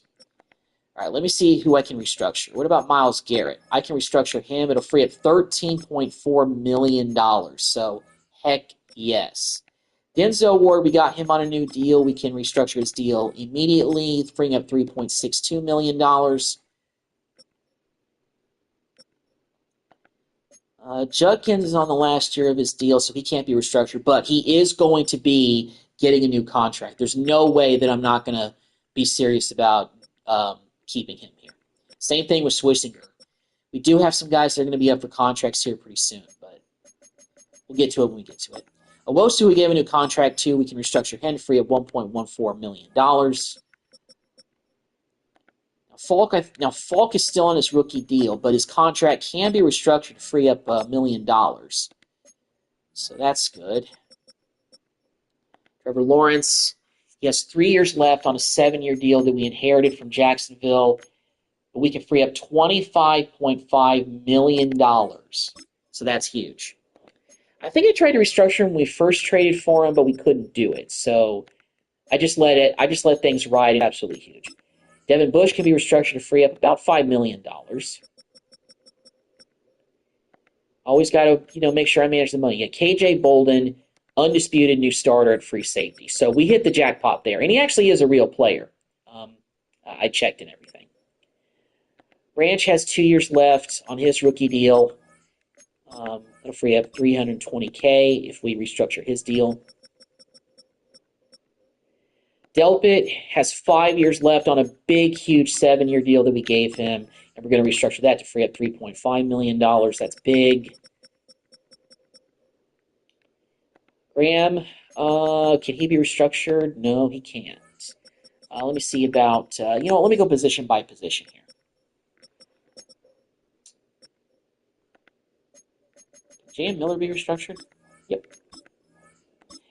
All right, let me see who I can restructure. What about Myles Garrett? I can restructure him. It'll free up $13.4 million. So, heck yes. Denzel Ward, we got him on a new deal. We can restructure his deal immediately, freeing up $3.62 million. Judkins is on the last year of his deal, so he can't be restructured, but he is going to be getting a new contract. There's no way that I'm not going to be serious about keeping him here. Same thing with Swishinger. We do have some guys that are going to be up for contracts here pretty soon, but we'll get to it when we get to it. Owosu, we gave a new contract to. We can restructure him free of $1.14 million. Now, Falk is still on his rookie deal, but his contract can be restructured to free up $1 million. So that's good. Trevor Lawrence, he has 3 years left on a 7-year deal that we inherited from Jacksonville. But we can free up $25.5 million. So that's huge. I think I tried to restructure him when we first traded for him, but we couldn't do it. So I just let things ride. It's absolutely huge. Devin Bush can be restructured to free up about $5 million. Always got to, make sure I manage the money. Yeah, KJ Bolden, undisputed new starter at free safety. So we hit the jackpot there. And he actually is a real player. I checked and everything. Branch has 2 years left on his rookie deal. It'll free up $320K if we restructure his deal. Delpit has 5 years left on a big, huge 7-year deal that we gave him, and we're going to restructure that to free up $3.5 million. That's big. Graham, can he be restructured? No, he can't. Let me see about, let me go position by position here. J.M. Miller be restructured? Yep.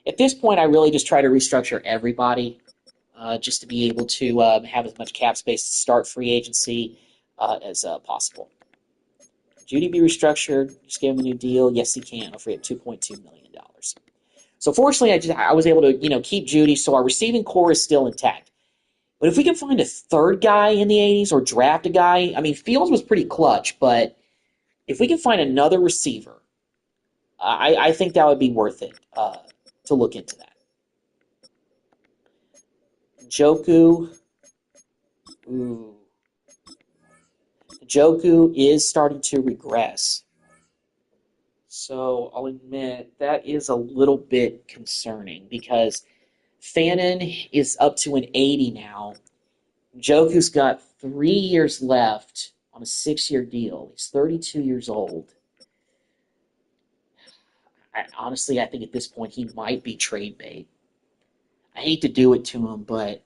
At this point, I really just try to restructure everybody just to be able to have as much cap space to start free agency as possible. Judy be restructured? Just give him a new deal? Yes, he can. I'll free up $2.2 million. So fortunately, I was able to keep Judy, so our receiving core is still intact. But if we can find a third guy in the 80s or draft a guy, I mean, Fields was pretty clutch, but if we can find another receiver, I think that would be worth it to look into that. Njoku. Ooh. Njoku is starting to regress. So I'll admit that is a little bit concerning because Fannin is up to an 80 now. Njoku's got 3 years left on a 6-year deal. He's 32 years old. Honestly, I think at this point he might be trade bait. I hate to do it to him, but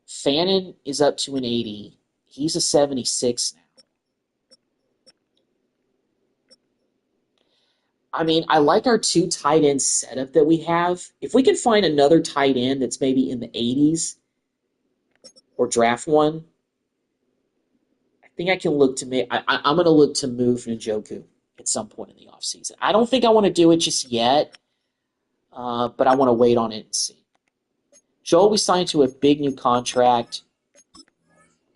Fannin is up to an 80. He's a 76 now. I mean, I like our 2 tight end setup that we have. If we can find another tight end that's maybe in the 80s or draft one, I think I can look to I'm going to look to move Njoku at some point in the offseason. I don't think I want to do it just yet, but I want to wait on it and see. Joel, we signed to a big new contract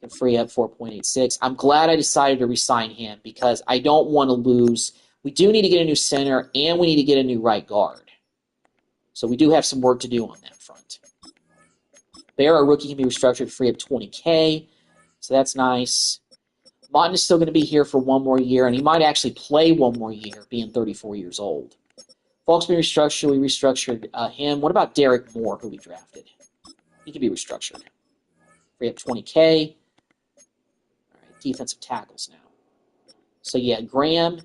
and free up 4.86. I'm glad I decided to re-sign him because I don't want to lose. We do need to get a new center, and we need to get a new right guard. So we do have some work to do on that front. Bear, our rookie, can be restructured, free up $20K, so that's nice. Martin is still going to be here for one more year, and he might actually play one more year, being 34 years old. Falk's been restructured. We restructured him. What about Derek Moore, who we drafted? He can be restructured. Free up $20K. All right, defensive tackles now. So, yeah, Graham.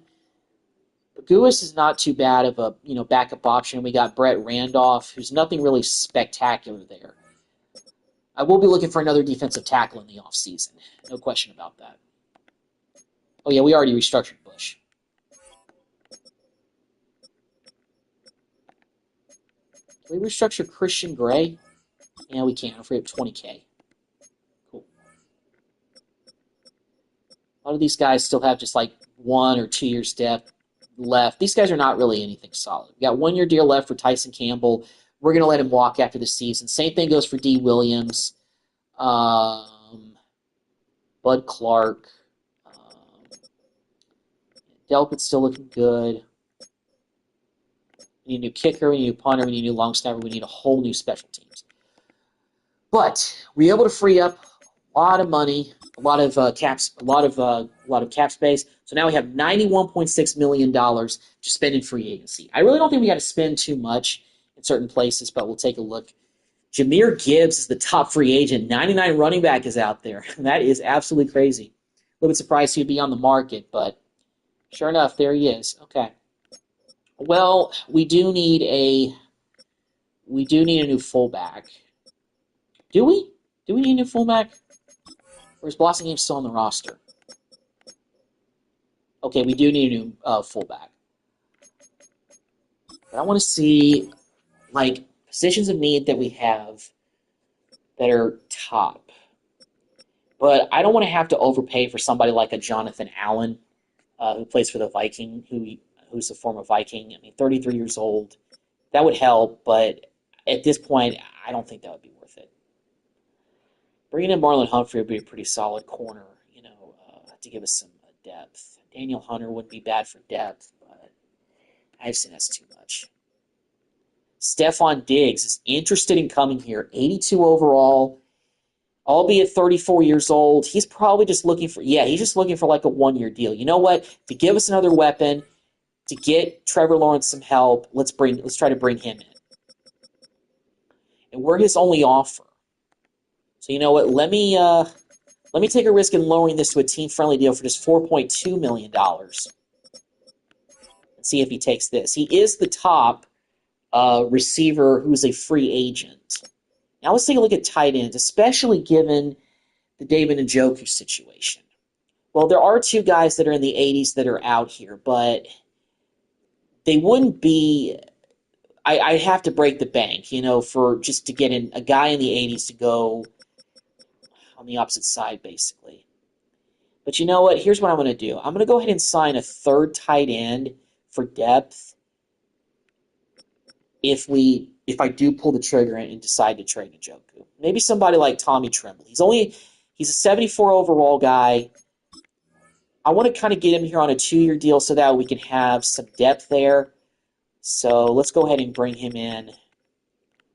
Baguas is not too bad of a backup option. We got Brett Randolph, who's nothing really spectacular there. I will be looking for another defensive tackle in the offseason. No question about that. Oh, yeah, we already restructured Bush. Can we restructure Christian Gray? Yeah, we can. I'll free up $20K. Cool. A lot of these guys still have just like 1 or 2 years left. These guys are not really anything solid. We got 1 year deal left for Tyson Campbell. We're going to let him walk after the season. Same thing goes for D. Williams, Bud Clark. Delpit's still looking good. We need a new kicker. We need a new punter. We need a new long snapper. We need a whole new special teams. But we're able to free up a lot of money, a lot of cap space. So now we have $91.6 million to spend in free agency. I really don't think we got to spend too much in certain places, but we'll take a look. Jahmyr Gibbs is the top free agent. 99 running back is out there. That is absolutely crazy. A little bit surprised he'd be on the market, but sure enough, there he is. Okay. Well, we do need a new fullback. Do we? Do we need a new fullback? Or is Blossomgame still on the roster? Okay, we do need a new fullback. But I want to see, positions of need that we have that are top. But I don't want to have to overpay for somebody like a Jonathan Allen, who plays for the Viking, who's a former Viking. I mean, 33 years old. That would help, but at this point, I don't think that would be worth it. Bringing in Marlon Humphrey would be a pretty solid corner, to give us some depth. Daniel Hunter wouldn't be bad for depth, but I've seen that's too much. Stephon Diggs is interested in coming here, 82 overall, albeit 34 years old. He's probably just looking for like a 1-year deal. You know what? To give us another weapon, to get Trevor Lawrence some help, let's try to bring him in. And we're his only offer. So you know what? Let me take a risk in lowering this to a team-friendly deal for just $4.2 million. And see if he takes this. He is the top receiver who's a free agent. Now let's take a look at tight ends, especially given the David Njoku situation. Well, there are 2 guys that are in the 80s that are out here, but they wouldn't be. I'd have to break the bank, for just to get in a guy in the 80s to go on the opposite side, basically. But you know what? Here's what I'm going to do. I'm going to go ahead and sign a third tight end for depth if I do pull the trigger and decide to trade Njoku. Maybe somebody like Tommy Tremble. He's a 74 overall guy. I want to kind of get him here on a 2-year deal so that we can have some depth there. So let's go ahead and bring him in.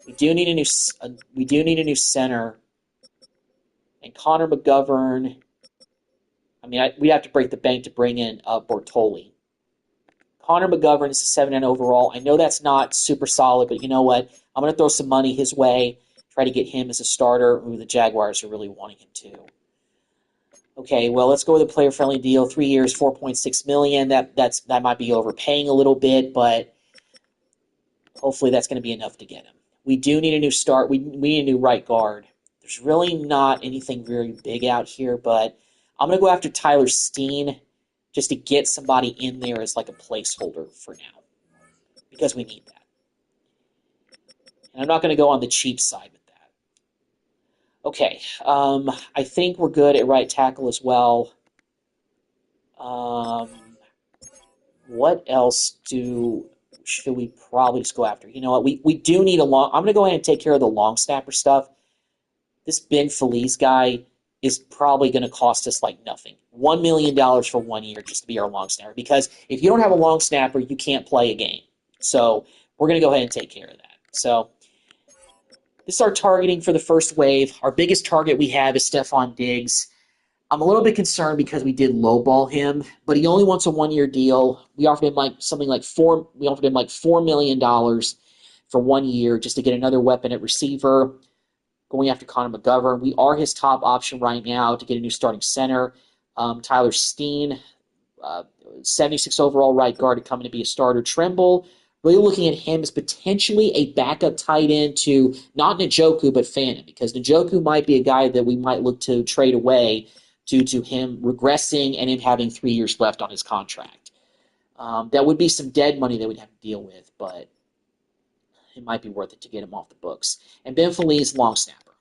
We do need a new center. And Connor McGovern. I mean, we have to break the bank to bring in Bortoli. Connor McGovern is a 7-9 overall. I know that's not super solid, but you know what? I'm going to throw some money his way, try to get him as a starter. Ooh, the Jaguars are really wanting him too. Okay, well, let's go with a player-friendly deal. 3 years, $4.6 million. That might be overpaying a little bit, but hopefully that's going to be enough to get him. We do need a new start. We need a new right guard. There's really not anything very big out here, but I'm going to go after Tyler Steen just to get somebody in there as like a placeholder for now because we need that. And I'm not going to go on the cheap side with that. Okay, I think we're good at right tackle as well. What else should we probably just go after? You know what? We do need I'm going to go ahead and take care of the long snapper stuff. This Ben Feliz guy is probably going to cost us like nothing. $1 million for 1 year just to be our long snapper. Because if you don't have a long snapper, you can't play a game. So we're going to go ahead and take care of that. So this is our targeting for the first wave. Our biggest target we have is Stephon Diggs. I'm a little bit concerned because we did lowball him, but he only wants a 1-year deal. We offered him $4 million for 1 year just to get another weapon at receiver. Going after Connor McGovern. We are his top option right now to get a new starting center. Tyler Steen, 76 overall right guard, coming to be a starter. Tremble, really looking at him as potentially a backup tight end to not Njoku, but Phantom, because Njoku might be a guy that we might look to trade away due to him regressing and him having 3 years left on his contract. That would be some dead money that we'd have to deal with, but it might be worth it to get him off the books. And Ben Feliz, long snapper.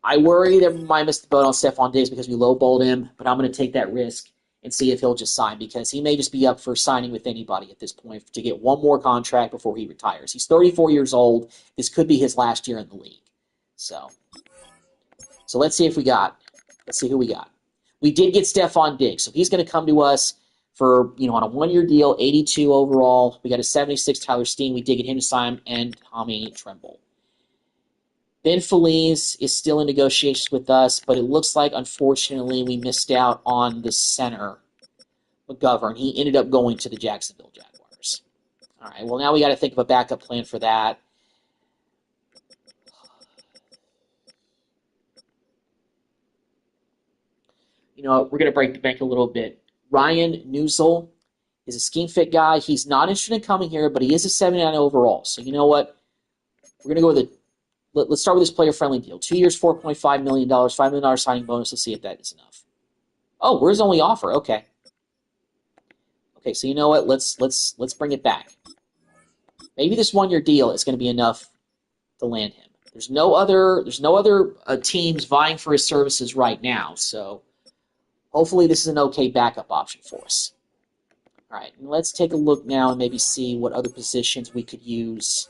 I worry that we might miss the boat on Stephon Diggs because we lowballed him, but I'm going to take that risk and see if he'll just sign because he may just be up for signing with anybody at this point to get one more contract before he retires. He's 34 years old. This could be his last year in the league. So let's see if we got. Let's see who we got. We did get Stephon Diggs, so he's going to come to us for, on a 1-year deal, 82 overall. We got a 76 Tyler Steen. We did get him to sign, and Tommy Tremble. Ben Feliz is still in negotiations with us, but it looks like, unfortunately, we missed out on the center, McGovern. He ended up going to the Jacksonville Jaguars. All right, well, now we got to think of a backup plan for that. We're going to break the bank a little bit. Ryan Newsel is a scheme fit guy. He's not interested in coming here, but he is a 79 overall. So you know what? We're going to go with let's start with this player-friendly deal. 2 years, $4.5 million, $5 million signing bonus. Let's see if that is enough. Oh, where's the only offer? Okay. Okay, so you know what? Let's bring it back. Maybe this 1-year deal is going to be enough to land him. There's no other teams vying for his services right now, so hopefully this is an okay backup option for us. All right, and let's take a look now and maybe see what other positions we could use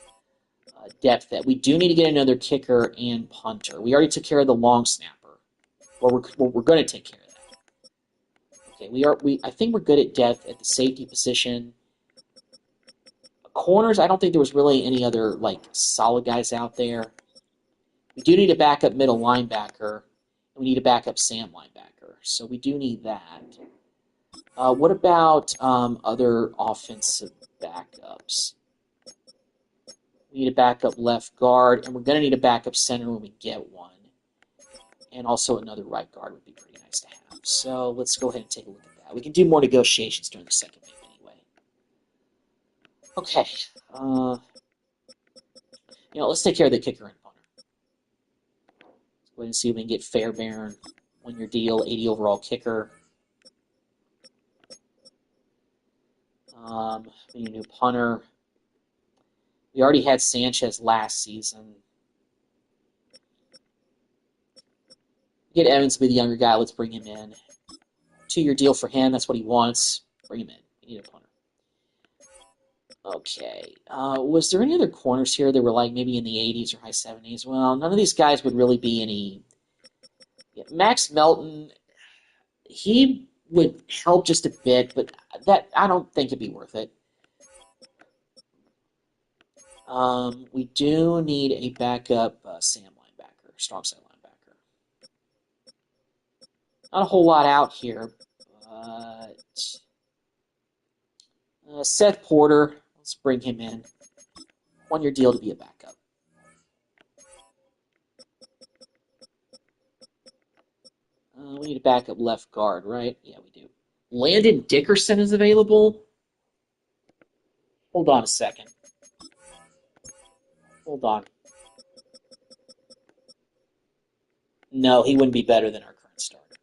depth at. We do need to get another kicker and punter. We already took care of the long snapper. We're going to take care of that. Okay, I think we're good at depth at the safety position. Corners, I don't think there was really any other solid guys out there. We do need a backup middle linebacker. And we need a backup Sam linebacker. So we do need that. What about other offensive backups? We need a backup left guard, and we're going to need a backup center when we get one. And also another right guard would be pretty nice to have. So let's go ahead and take a look at that. We can do more negotiations during the second wave anyway. Okay. Let's take care of the kicker and punter. Let's go ahead and see if we can get Fairbairn, 1-year deal, 80 overall kicker. We need a new punter. We already had Sanchez last season. Get Evans to be the younger guy. Let's bring him in. 2-year deal for him. That's what he wants. Bring him in. We need a punter. Okay. Was there any other corners here that were like maybe in the 80s or high 70s? Well, none of these guys would really be any. Yeah, Max Melton, he would help just a bit, but that I don't think it'd be worth it. We do need a backup Sam linebacker, strong side linebacker. Not a whole lot out here, but Seth Porter, let's bring him in. 1-year deal to be a backup. We need a backup left guard, right? Yeah, we do. Landon Dickerson is available. Hold on a second. Hold on. No, he wouldn't be better than our current starter.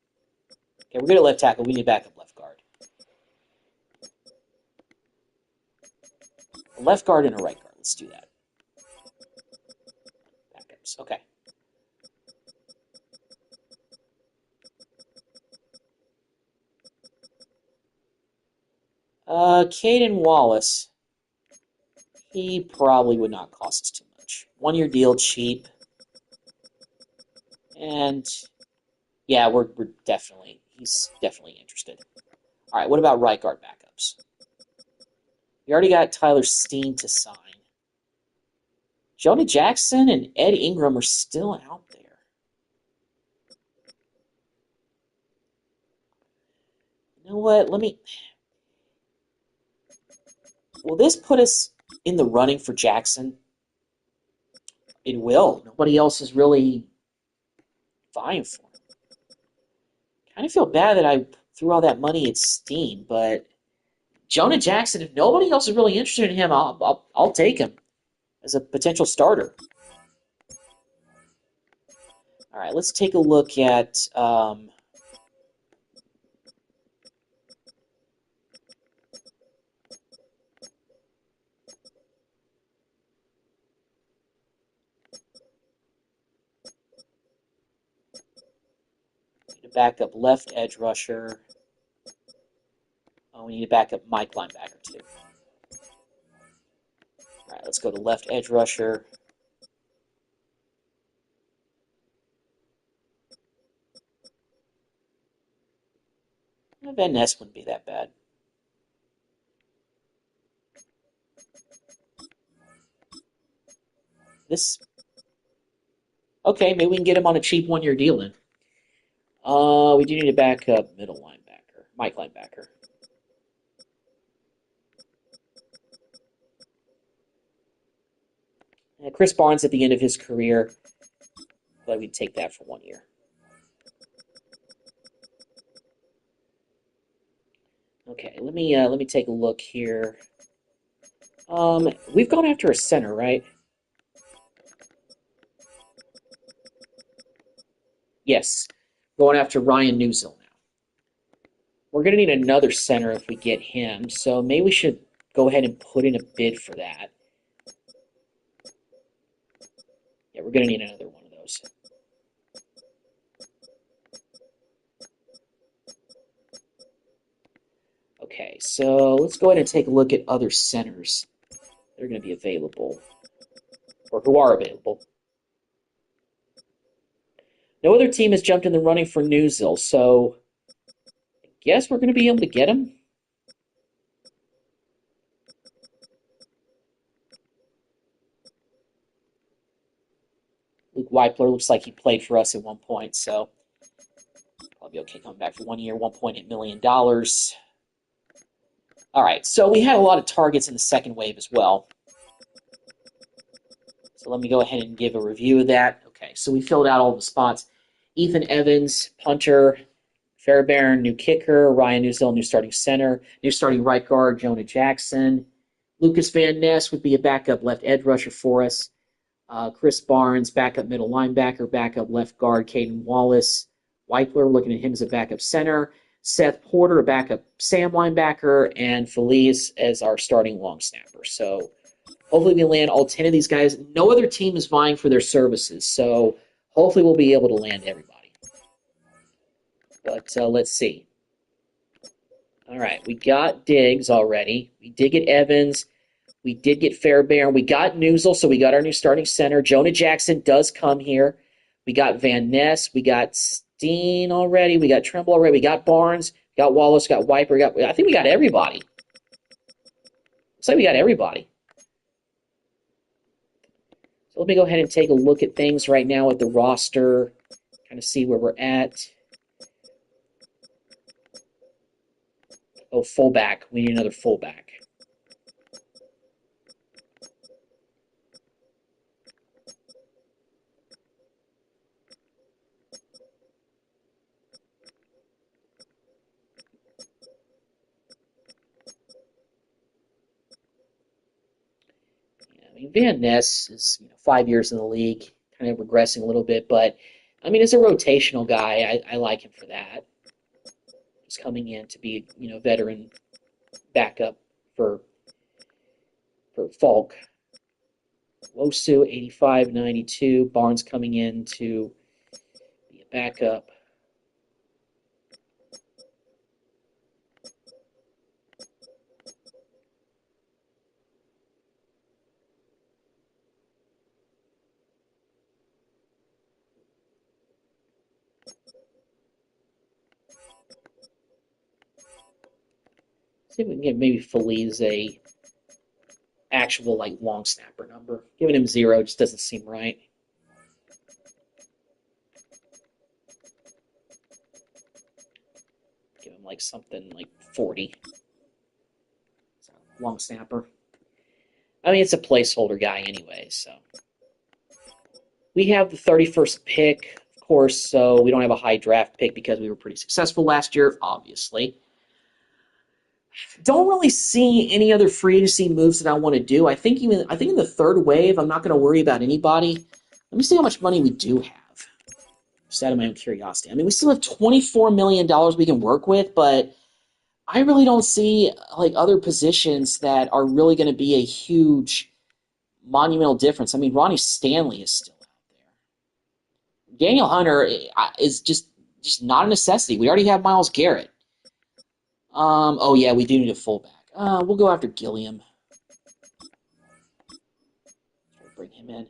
Okay, we're good at left tackle. We need a backup left guard. A left guard and a right guard. Let's do that. Backups. Okay. Caden Wallace. He probably would not cost us too much. 1-year deal, cheap. And yeah, he's definitely interested. All right, what about right guard backups? We already got Tyler Steen to sign. Jonah Jackson and Ed Ingram are still out there. You know what? Will this put us in the running for Jackson? It will. Nobody else is really vying for him. Kind of feel bad that I threw all that money at Steen, but Jonah Jackson, if nobody else is really interested in him, I'll take him as a potential starter. All right, let's take a look at a backup left edge rusher. Oh, we need a backup Mike linebacker too. All right, let's go to left edge rusher. Van Ness wouldn't be that bad. Okay, maybe we can get him on a cheap 1-year deal then. We do need a backup middle linebacker, Mike linebacker. Chris Barnes at the end of his career. But we'd take that for 1 year. Okay, let me take a look here. We've gone after a center, right? Yes, going after Ryan Newsill now. We're going to need another center if we get him, so maybe we should go ahead and put in a bid for that. Yeah, we're going to need another one of those. Okay, so let's go ahead and take a look at other centers that are going to be available, or who are available. No other team has jumped in the running for Newsill, so I guess we're going to be able to get him. Luke Weipler looks like he played for us at one point, so I'll be okay coming back for 1 year, $1.8 million. All right, so we had a lot of targets in the second wave as well. So let me go ahead and give a review of that. Okay, so we filled out all the spots. Ethan Evans, punter. Fairbairn, new kicker. Ryan Newsill, new starting center. New starting right guard, Jonah Jackson. Lucas Van Ness would be a backup left edge rusher for us. Chris Barnes, backup middle linebacker. Backup left guard, Caden Wallace. Weipler, looking at him as a backup center. Seth Porter, a backup Sam linebacker, and Feliz as our starting long snapper. So hopefully we land all 10 of these guys. No other team is vying for their services, so hopefully we'll be able to land everybody. But let's see. All right, we got Diggs already. We did get Evans. We did get Fairbairn. We got Newsel, so we got our new starting center. Jonah Jackson does come here. We got Van Ness. We got Steen already. We got Tremble already. We got Barnes. We got Wallace. We got Wiper. I think we got everybody. Looks like we got everybody. So let me go ahead and take a look at things right now at the roster, kind of see where we're at. Oh, fullback. We need another fullback. Van Ness is 5 years in the league, kind of regressing a little bit, but I mean, as a rotational guy, I like him for that. Just coming in to be, veteran backup for Falk. Wosu, 85-92. Barnes coming in to be a backup. See if we can get maybe Feliz a actual long snapper number. Giving him 0 just doesn't seem right. Give him something like 40. Long snapper. I mean, it's a placeholder guy anyway, so. We have the 31st pick, of course, so we don't have a high draft pick because we were pretty successful last year, obviously. Don't really see any other free agency moves that I want to do. I think in the third wave, I'm not going to worry about anybody. Let me see how much money we do have. Just out of my own curiosity. I mean, we still have $24 million we can work with, but I really don't see other positions that are really going to be a huge monumental difference. I mean, Ronnie Stanley is still out there. Daniel Hunter is just not a necessity. We already have Myles Garrett. Oh yeah, we do need a fullback. We'll go after Gilliam. Bring him in.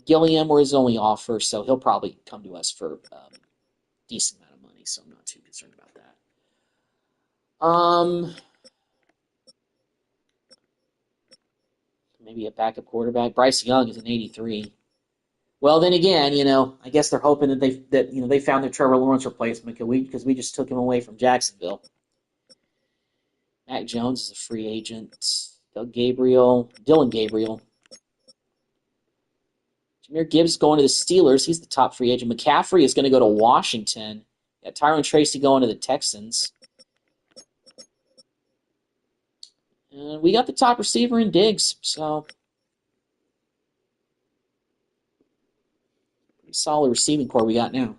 Gilliam were his only offer, so he'll probably come to us for a decent amount of money, so I'm not too concerned about that. Maybe a backup quarterback. Bryce Young is an 83. Well, then again, I guess they're hoping that they found their Trevor Lawrence replacement because we just took him away from Jacksonville. Mac Jones is a free agent. Dylan Gabriel. Jahmyr Gibbs going to the Steelers. He's the top free agent. McCaffrey is going to go to Washington. Got Tyron Tracy going to the Texans. And we got the top receiver in Diggs, so pretty solid receiving core we got now.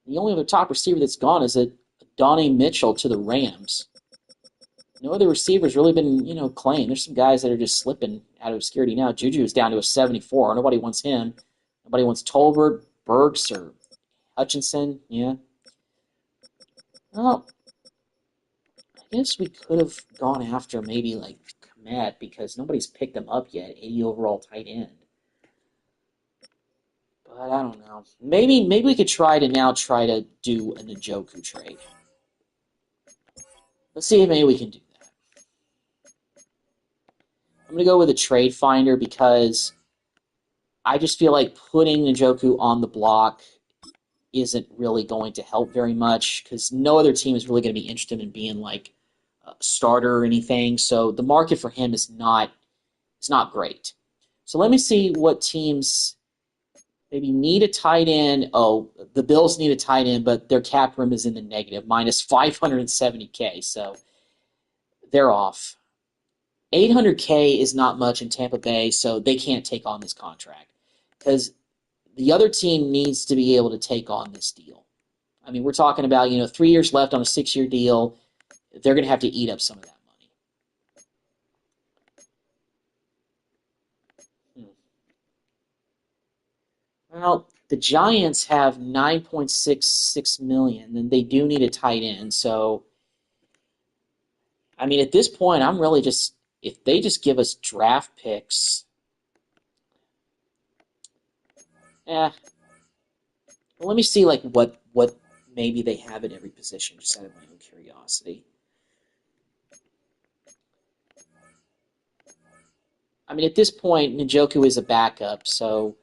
The only other top receiver that's gone is Donnie Mitchell to the Rams. No other receivers really been, claimed. There's some guys that are just slipping out of obscurity now. Juju is down to a 74. Nobody wants him. Nobody wants Tolbert, Burks, or Hutchinson. Yeah. Well, I guess we could have gone after maybe Komet because nobody's picked him up yet. 80 overall tight end. But I don't know. Maybe we could try to do a Njoku trade. Let's see if maybe we can do that. I'm going to go with a trade finder because I just feel like putting Njoku on the block isn't really going to help very much because no other team is really going to be interested in being a starter or anything. So the market for him is not great. So let me see what teams maybe need a tight end. Oh, the Bills need a tight end, but their cap room is in the negative, minus $570K. So they're off. $800K is not much in Tampa Bay, so they can't take on this contract. because the other team needs to be able to take on this deal. I mean, we're talking about, 3 years left on a 6-year deal. They're going to have to eat up some of that money. Well, the Giants have $9.66 million, and they do need a tight end. So, I mean, at this point, I'm really just, if they just give us draft picks, well, let me see what maybe they have at every position, just out of my own curiosity. I mean, at this point, Njoku is a backup, so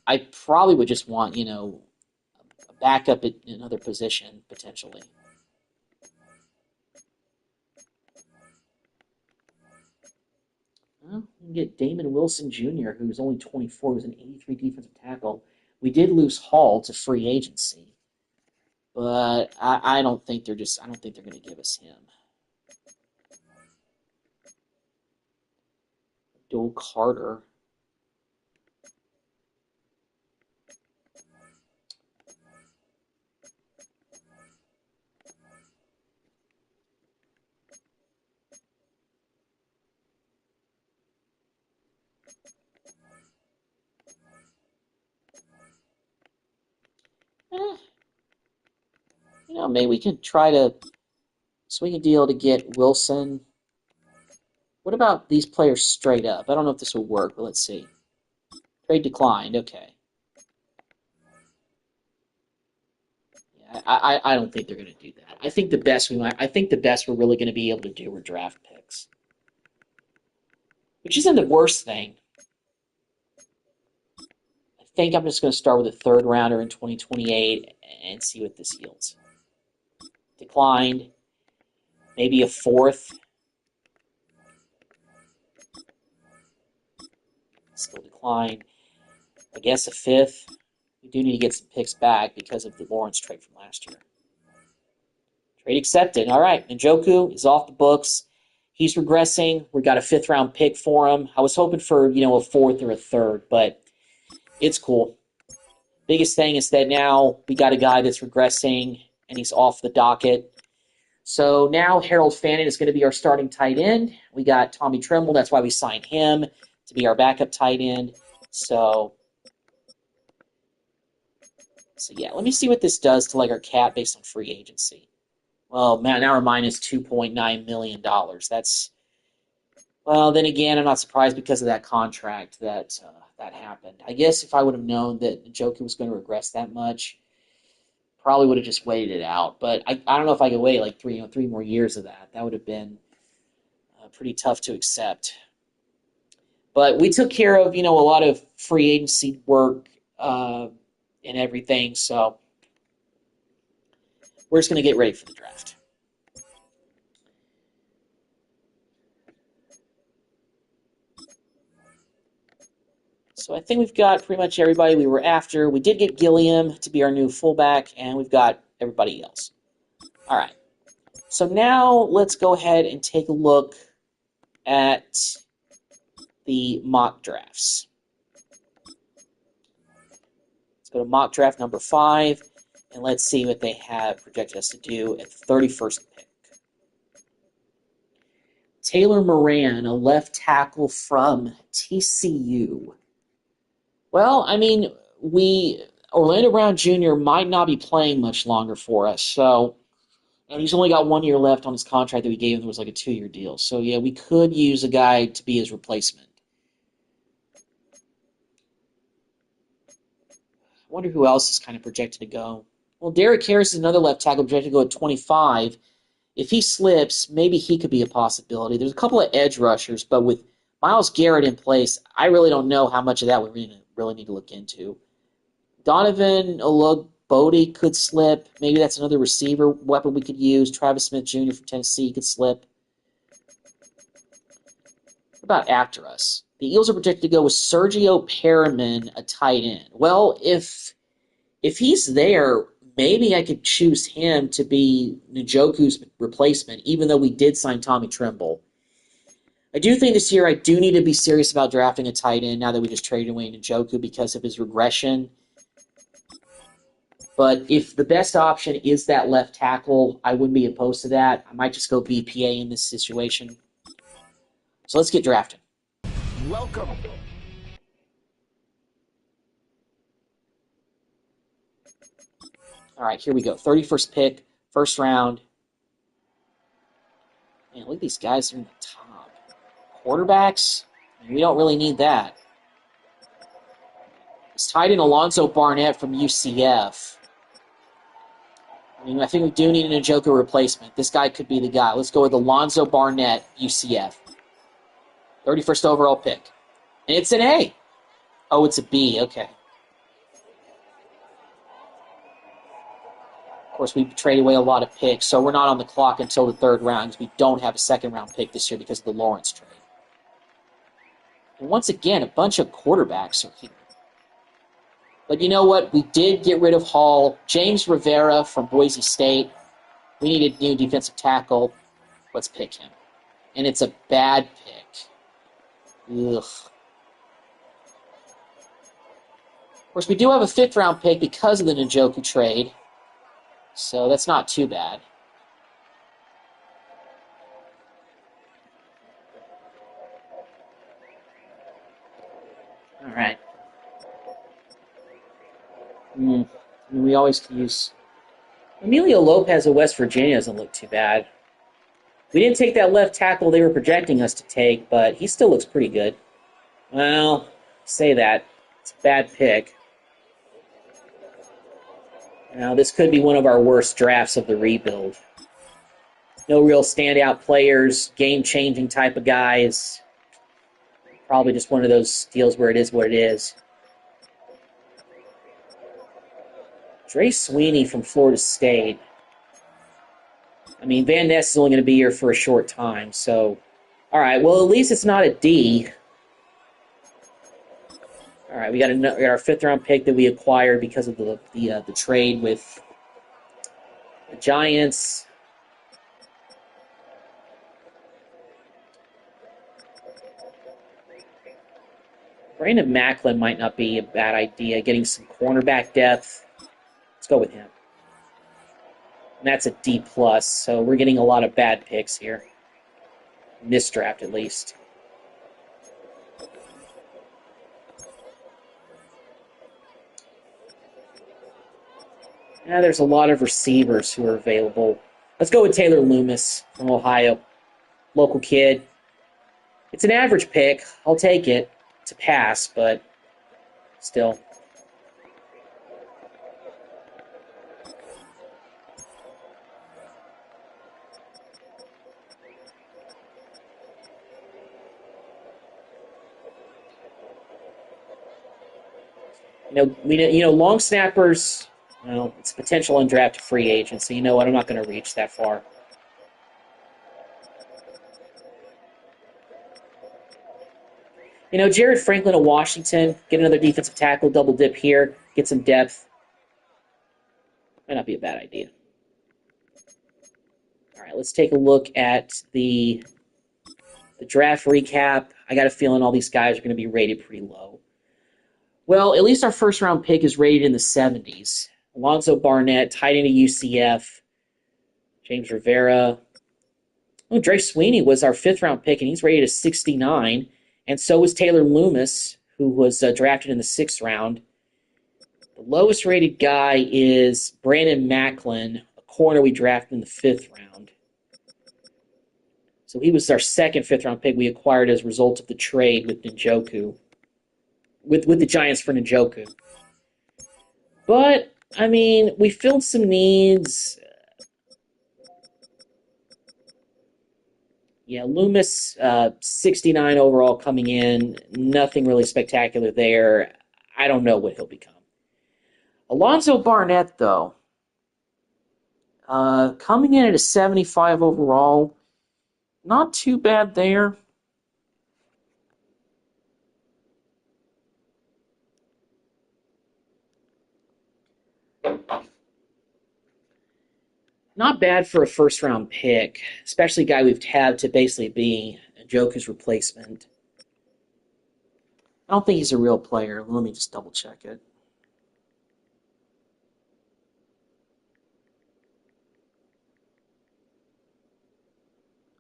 I probably would just want, a backup at another position, potentially. Well, we can get Damon Wilson Jr., who's only 24, who's an 83 defensive tackle. We did lose Hall to free agency, but I don't think they're going to give us him. Abdul Carter. Maybe we can try to swing a deal to get Wilson. What about these players straight up? I don't know if this will work, but let's see. Trade declined. Okay. Yeah, I don't think they're going to do that. I think the best we're really going to be able to do are draft picks, which isn't the worst thing. I think I'm just going to start with a third rounder in 2028 and see what this yields. Declined. Maybe a fourth. Still declined. I guess a fifth. We do need to get some picks back because of the Lawrence trade from last year. Trade accepted. All right. Njoku is off the books. He's regressing. We got a 5th-round pick for him. I was hoping for, a fourth or a third, but it's cool. Biggest thing is that now we got a guy that's regressing, and he's off the docket. So now Harold Fannin is going to be our starting tight end. We got Tommy Tremble. That's why we signed him to be our backup tight end. So yeah, let me see what this does to our cap based on free agency. Well, now we're minus $2.9 million. Then again, I'm not surprised because of that contract that happened. I guess if I would have known that Njoku was going to regress that much, probably would have just waited it out. But I don't know if I could wait 3 more years of that. That would have been pretty tough to accept. But we took care of, a lot of free agency work and everything. So we're just going to get ready for the draft. So I think we've got pretty much everybody we were after. We did get Gilliam to be our new fullback, and we've got everybody else. All right. So now let's go ahead and take a look at the mock drafts. Let's go to mock draft number 5, and let's see what they have projected us to do at the 31st pick. Taylor Moran, a left tackle from TCU. Well, I mean, Orlando Brown Jr. might not be playing much longer for us, and he's only got 1 year left on his contract that we gave him. It was a 2-year deal. So, yeah, we could use a guy to be his replacement. I wonder who else is kind of projected to go. Well, Derek Harris is another left tackle projected to go at 25. If he slips, maybe he could be a possibility. There's a couple of edge rushers, but with Myles Garrett in place, I really don't know how much of that we really need to look into. Donovan Olugbode could slip. Maybe that's another receiver weapon we could use. Travis Smith Jr. from Tennessee could slip. What about after us? The Eagles are projected to go with Sergio Perriman, a tight end. Well, if he's there, maybe I could choose him to be Njoku's replacement, even though we did sign Tommy Tremble. I do think this year I do need to be serious about drafting a tight end now that we just traded away Njoku because of his regression. But if the best option is that left tackle, I wouldn't be opposed to that. I might just go BPA in this situation. So let's get drafting. Welcome. All right, here we go. 31st pick, first round. Man, look at these guys in the top. Quarterbacks? We don't really need that. It's tied in Alonzo Barnett from UCF. I mean, I think we do need an Njoku replacement. This guy could be the guy. Let's go with Alonzo Barnett, UCF. 31st overall pick. And it's an A. Oh, it's a B. Okay. Of course, we traded away a lot of picks, so we're not on the clock until the third round because we don't have a second-round pick this year because of the Lawrence trade. And once again, a bunch of quarterbacks are here. But you know what? We did get rid of Hall. James Rivera from Boise State. We needed new defensive tackle. Let's pick him. And it's a bad pick. Ugh. Of course, we do have a fifth-round pick because of the Njoku trade. So that's not too bad. All right. We always can use... Emilio Lopez of West Virginia doesn't look too bad. We didn't take that left tackle they were projecting us to take, but he still looks pretty good. Well, say that. It's a bad pick. Now, this could be one of our worst drafts of the rebuild. No real standout players, game-changing type of guys. Probably just one of those deals where it is what it is. Dre Sweeney from Florida State. I mean, Van Ness is only going to be here for a short time, so... All right, well, at least it's not a D. All right, we got our fifth-round pick that we acquired because of the trade with the Giants. Brandon Macklin might not be a bad idea, getting some cornerback depth. Let's go with him. And that's a D+, so we're getting a lot of bad picks here. In this draft, at least. There's a lot of receivers who are available. Let's go with Taylor Loomis from Ohio. Local kid. It's an average pick. I'll take it. It's a pass, but still. Long snappers, well, it's potential undrafted free agent, so you know what, I'm not going to reach that far. Jared Franklin of Washington, get another defensive tackle, double dip here, get some depth. Might not be a bad idea. All right, let's take a look at the draft recap. I got a feeling all these guys are going to be rated pretty low. Well, at least our first-round pick is rated in the 70s. Alonzo Barnett, tight end of UCF. James Rivera. Oh, Dre Sweeney was our fifth-round pick, and he's rated as 69. And so was Taylor Loomis, who was drafted in the sixth round. The lowest-rated guy is Brandon Macklin, a corner we drafted in the fifth round. So he was our second fifth-round pick we acquired as a result of the trade with Njoku. With the Giants for Njoku. But, I mean, we filled some needs. Yeah, Loomis, 69 overall coming in. Nothing really spectacular there. I don't know what he'll become. Alonzo Barnett, though, coming in at a 75 overall. Not too bad there. Not bad for a first-round pick, especially a guy we've had to basically be Njoku's replacement. I don't think he's a real player. Let me just double check it.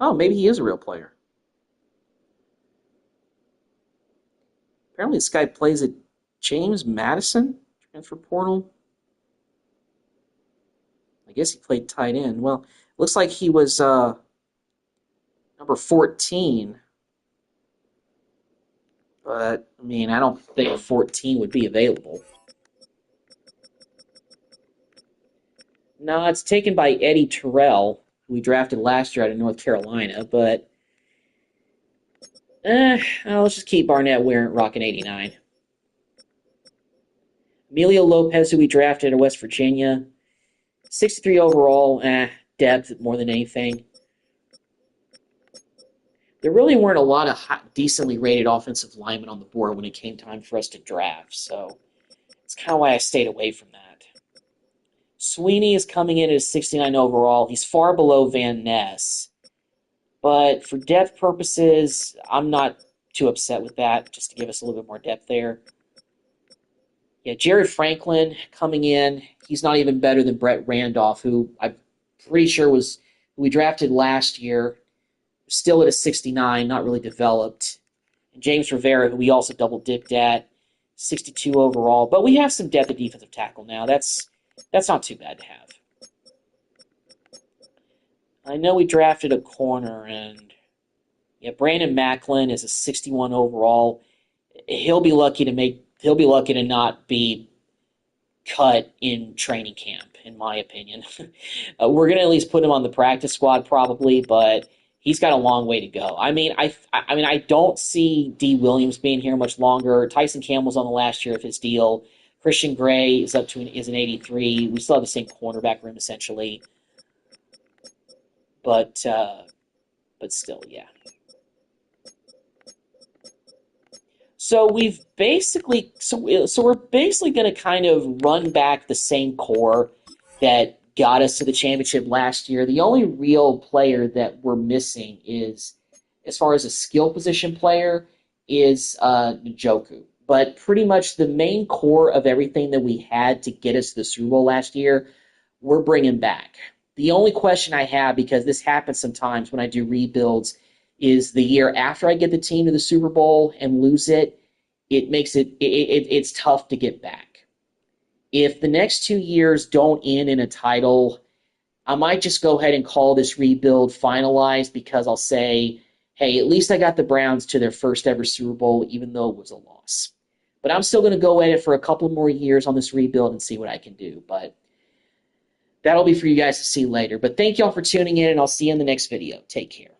Oh, maybe he is a real player. Apparently this guy plays at James Madison, transfer portal. I guess he played tight end. Well, looks like he was number 14. But, I mean, I don't think 14 would be available. No, it's taken by Eddie Terrell, who we drafted last year out of North Carolina. But, let's just keep Barnett rocking 89. Emilio Lopez, who we drafted out of West Virginia. 63 overall, depth more than anything. There really weren't a lot of decently rated offensive linemen on the board when it came time for us to draft, so it's kind of why I stayed away from that. Sweeney is coming in at a 69 overall. He's far below Van Ness, but for depth purposes, I'm not too upset with that, just to give us a little bit more depth there. Yeah, Jared Franklin coming in. He's not even better than Brett Randolph, who I'm pretty sure was who we drafted last year. Still at a 69, not really developed. And James Rivera, who we also double-dipped at, 62 overall. But we have some depth at defensive tackle now. That's not too bad to have. I know we drafted a corner, and yeah, Brandon Macklin is a 61 overall. He'll be lucky to not be cut in training camp, in my opinion. We're going to at least put him on the practice squad probably, but he's got a long way to go. I mean, I don't see D. Williams being here much longer. Tyson Campbell's on the last year of his deal. Christian Gray is an 83. We still have the same cornerback room essentially, but still, yeah. So we're basically going to kind of run back the same core that got us to the championship last year. The only real player that we're missing is, as far as a skill position player, is Njoku. But pretty much the main core of everything that we had to get us to the Super Bowl last year, we're bringing back. The only question I have, because this happens sometimes when I do rebuilds, is the year after I get the team to the Super Bowl and lose it, it's tough to get back. If the next 2 years don't end in a title, I might just go ahead and call this rebuild finalized, because I'll say, hey, at least I got the Browns to their first ever Super Bowl, even though it was a loss. But I'm still going to go at it for a couple more years on this rebuild and see what I can do. But that'll be for you guys to see later. But thank y'all for tuning in, and I'll see you in the next video. Take care.